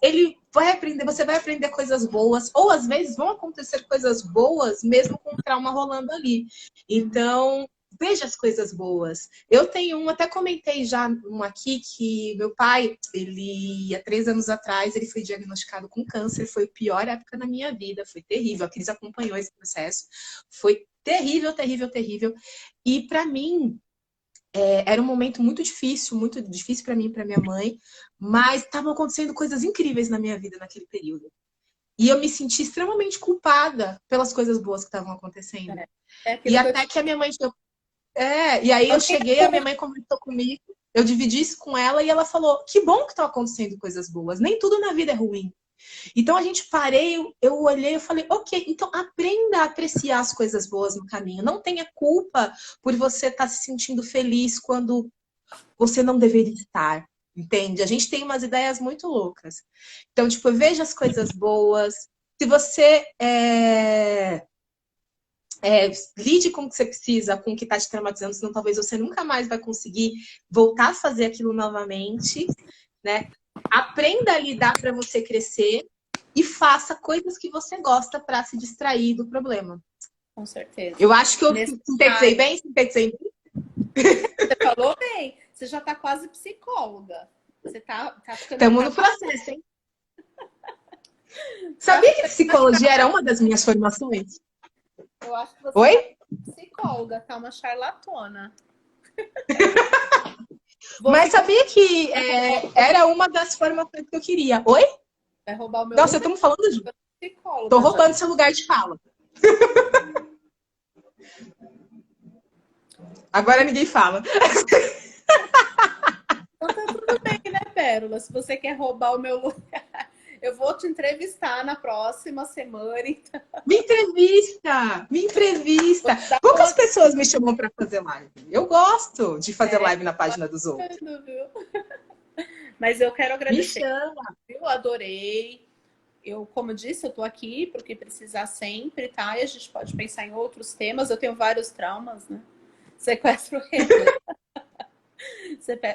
você vai aprender coisas boas, ou às vezes vão acontecer coisas boas, mesmo com o trauma rolando ali. Então, veja as coisas boas. Eu tenho até comentei já um aqui, que meu pai, ele, há 3 anos atrás, ele foi diagnosticado com câncer, foi a pior época da minha vida, foi terrível, a Cris acompanhou esse processo, foi terrível, terrível, terrível, e para mim, era um momento muito difícil para mim e para minha mãe, mas estavam acontecendo coisas incríveis na minha vida naquele período. E eu me senti extremamente culpada pelas coisas boas que estavam acontecendo. E até que a minha mãe... e aí eu cheguei, a minha mãe conversou comigo, eu dividi isso com ela e ela falou, que bom que estão acontecendo coisas boas, nem tudo na vida é ruim. Então a gente parei, eu olhei e falei, ok, então aprenda a apreciar as coisas boas no caminho. Não tenha culpa por você estar se sentindo feliz quando você não deveria estar, entende? A gente tem umas ideias muito loucas. Então, tipo, veja as coisas boas. Se você lide com o que você precisa, com o que está te traumatizando, senão talvez você nunca mais vai conseguir voltar a fazer aquilo novamente, né? Aprenda a lidar para você crescer e faça coisas que você gosta para se distrair do problema. Com certeza. Eu acho que eu sintetizei bem, Você falou bem. Você já está quase psicóloga. Você tá ficando... Estamos no processo, hein? Sabia que psicologia era uma das minhas formações? Eu acho que você Oi? Tá psicóloga, tá uma charlatona. Mas sabia que era uma das formações que eu queria. Oi? Vai roubar o meu... Nossa, estamos falando de... psicóloga. Tô roubando seu lugar de fala. Agora ninguém fala. Então tá tudo bem, né, Pérola? Se você quer roubar o meu lugar, eu vou te entrevistar na próxima semana. Então... Me entrevista! Me entrevista! Poucas pessoas me chamam para fazer live. Eu gosto de fazer live na página dos outros. Mas eu quero agradecer. Me chama! Eu adorei. Eu, como eu disse, eu tô aqui porque precisar sempre, tá? E a gente pode pensar em outros temas. Eu tenho vários traumas, né? Sequestro relâmpago.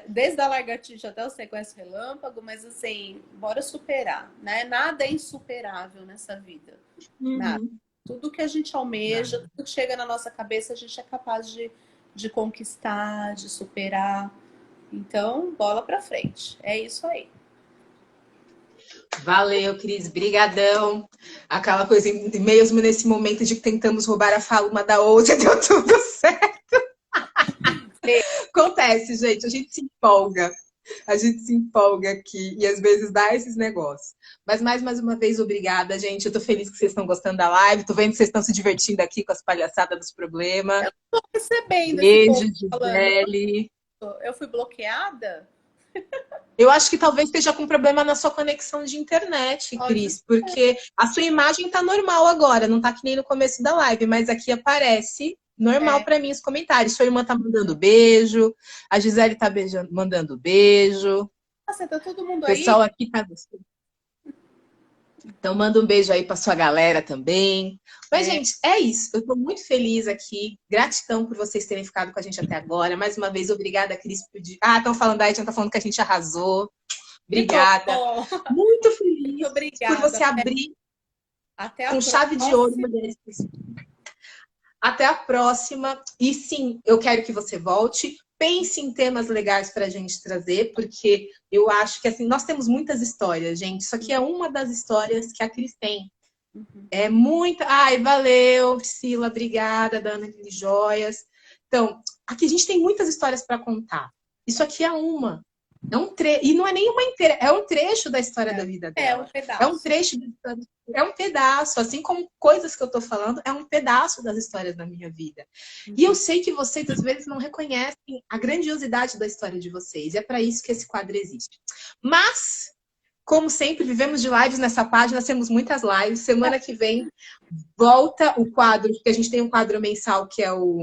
Desde a lagartixa até o sequestro relâmpago, mas assim, bora superar, né? Nada é insuperável nessa vida. Nada. Tudo que a gente almeja, tudo que chega na nossa cabeça, a gente é capaz de conquistar, de superar. Então, bola pra frente. É isso aí. Valeu, Cris. Brigadão. Aquela coisa, mesmo nesse momento de que tentamos roubar a fala uma da outra, deu tudo certo. Acontece, gente. A gente se empolga. A gente se empolga aqui e às vezes dá esses negócios. Mas mais uma vez, obrigada, gente. Eu tô feliz que vocês estão gostando da live. Tô vendo que vocês estão se divertindo aqui com as palhaçadas dos problemas. Eu tô recebendo Beijo, esse Gisele. Eu fui bloqueada? Eu acho que talvez esteja com problema na sua conexão de internet, Cris, porque a sua imagem tá normal agora, não tá que nem no começo da live, mas aqui aparece normal para mim os comentários. Sua irmã tá mandando beijo, a Gisele tá mandando beijo. Nossa, tá todo mundo O aí? pessoal aqui tá gostando. Então manda um beijo aí pra sua galera também. Mas, gente, é isso. Eu tô muito feliz aqui. Gratidão por vocês terem ficado com a gente até agora. Mais uma vez, obrigada, Cris. Estão falando aí, estão falando que a gente arrasou. Obrigada. Muito feliz muito obrigada, por você abrir até com chave de ouro, mulheres. Até a próxima. E sim, eu quero que você volte. Pense em temas legais para a gente trazer, porque eu acho que assim, nós temos muitas histórias, gente. Isso aqui é uma das histórias que a Cris tem. É muita. Ai, valeu, Priscila, obrigada, Dana de Joias. Então, aqui a gente tem muitas histórias para contar. Isso aqui é uma. E não é nenhuma inteira, é um trecho da história da vida dela. É um pedaço. É um trecho da história. É um pedaço, assim como coisas que eu tô falando, é um pedaço das histórias da minha vida. E eu sei que vocês, às vezes, não reconhecem a grandiosidade da história de vocês. E é para isso que esse quadro existe. Mas, como sempre, vivemos de lives nessa página, temos muitas lives. Semana que vem volta o quadro, porque a gente tem um quadro mensal que é o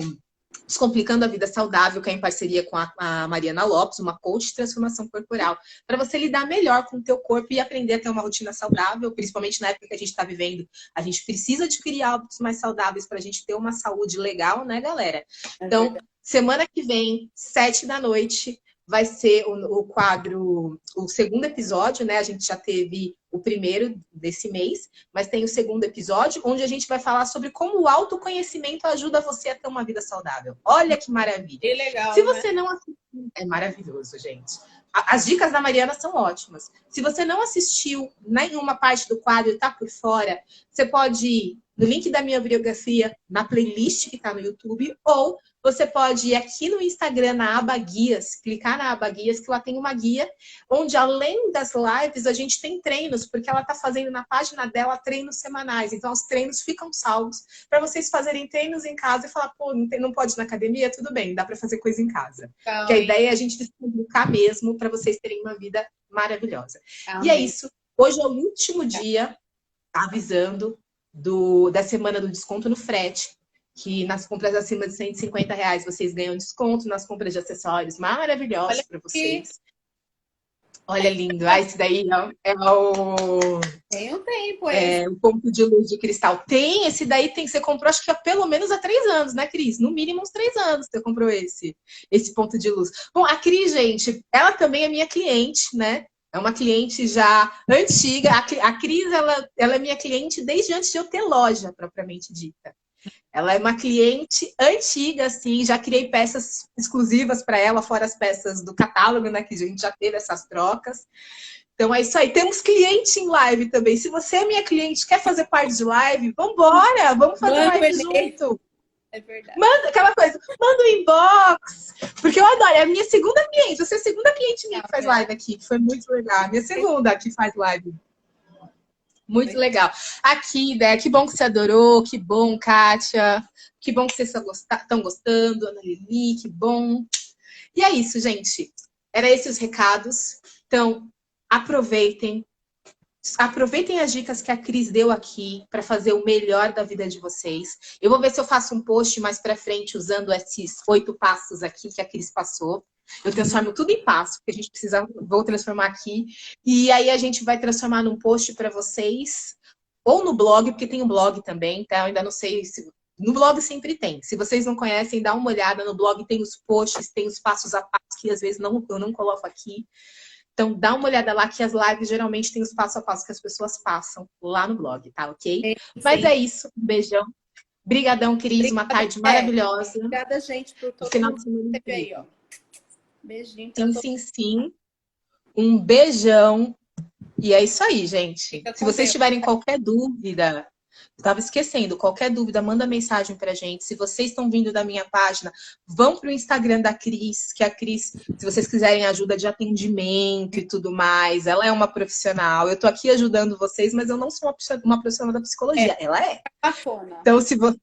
Descomplicando a Vida Saudável, que é em parceria com a Mariana Lopes, uma coach de transformação corporal, para você lidar melhor com o teu corpo e aprender a ter uma rotina saudável, principalmente na época que a gente está vivendo. A gente precisa adquirir hábitos mais saudáveis para a gente ter uma saúde legal, né, galera? Então, semana que vem, 7 da noite, vai ser o quadro, o segundo episódio, né? A gente já teve o primeiro desse mês, mas tem o segundo episódio, onde a gente vai falar sobre como o autoconhecimento ajuda você a ter uma vida saudável. Olha que maravilha. Que legal, Se você não assistiu, é maravilhoso, gente. As dicas da Mariana são ótimas. Se você não assistiu nenhuma parte do quadro e está por fora, você pode ir no link da minha biografia, na playlist que está no YouTube, ou você pode ir aqui no Instagram, na aba guias, clicar na aba guias, que lá tem uma guia, onde além das lives, a gente tem treinos, porque ela está fazendo na página dela treinos semanais. Então, os treinos ficam salvos para vocês fazerem treinos em casa e falar, pô, não pode ir na academia? Tudo bem, dá para fazer coisa em casa. Porque a ideia é a gente descomplicar mesmo para vocês terem uma vida maravilhosa. E é isso. Hoje é o último dia, avisando, da semana do desconto no frete, que nas compras acima de R$ 150 vocês ganham desconto, nas compras de acessórios maravilhosos para vocês. Olha, lindo. Ah, esse daí é o... Tem um tempo, o ponto de luz de cristal. Tem, esse daí você comprou, acho que há pelo menos há 3 anos, né, Cris? No mínimo uns 3 anos você comprou esse ponto de luz. Bom, a Cris, gente, ela também é minha cliente, né? É uma cliente já antiga. A Cris, ela é minha cliente desde antes de eu ter loja, propriamente dita. Ela é uma cliente antiga, assim, já criei peças exclusivas para ela, fora as peças do catálogo, né? Que a gente já teve essas trocas. Então é isso aí. Temos cliente em live também. Se você é minha cliente, quer fazer parte de live, vambora! Vamos fazer live junto. É verdade. Manda aquela coisa, manda um inbox. Porque eu adoro, é a minha segunda cliente. Você é a segunda cliente minha que faz live aqui. Foi muito legal. A minha segunda que faz live. Muito legal. Aqui, Ideia, que bom que você adorou. Que bom, Kátia. Que bom que vocês estão gostando. Ana Lili, que bom. E é isso, gente. Era esses os recados. Então, aproveitem. Aproveitem as dicas que a Cris deu aqui para fazer o melhor da vida de vocês. Eu vou ver se eu faço um post mais para frente usando esses 8 passos aqui que a Cris passou. Eu transformo tudo em passo, porque a gente precisa, vou transformar aqui. E aí a gente vai transformar num post para vocês, ou no blog, porque tem um blog também, tá? Eu ainda não sei se... No blog sempre tem. Se vocês não conhecem, dá uma olhada no blog, tem os posts, tem os passos a passo que às vezes eu não coloco aqui. Então, dá uma olhada lá, que as lives geralmente tem os passo a passo que as pessoas passam lá no blog, tá ok? Sim. Mas é isso. Um beijão. Brigadão, Cris. Uma tarde maravilhosa. Obrigada, gente, por todo final mundo de semana que aí, ó. Beijinho. Sim. Um beijão. E é isso aí, gente. Se vocês tiverem qualquer dúvida... Eu tava esquecendo, qualquer dúvida, manda mensagem pra gente. Se vocês estão vindo da minha página, vão pro Instagram da Cris, que a Cris, se vocês quiserem ajuda de atendimento e tudo mais, ela é uma profissional. Eu tô aqui ajudando vocês, mas eu não sou uma profissional da psicologia. Ela é. Charlatona. Então, se você...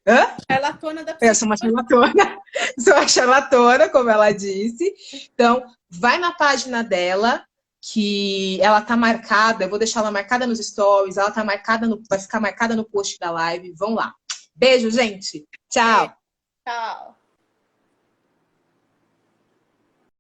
Hã? Charlatona da psicologia. Eu sou uma charlatona. Sou uma charlatona, como ela disse. Então, vai na página dela, que ela tá marcada, eu vou deixar ela marcada nos stories, ela tá marcada vai ficar marcada no post da live. Vão lá. Beijo, gente. Tchau. Tchau.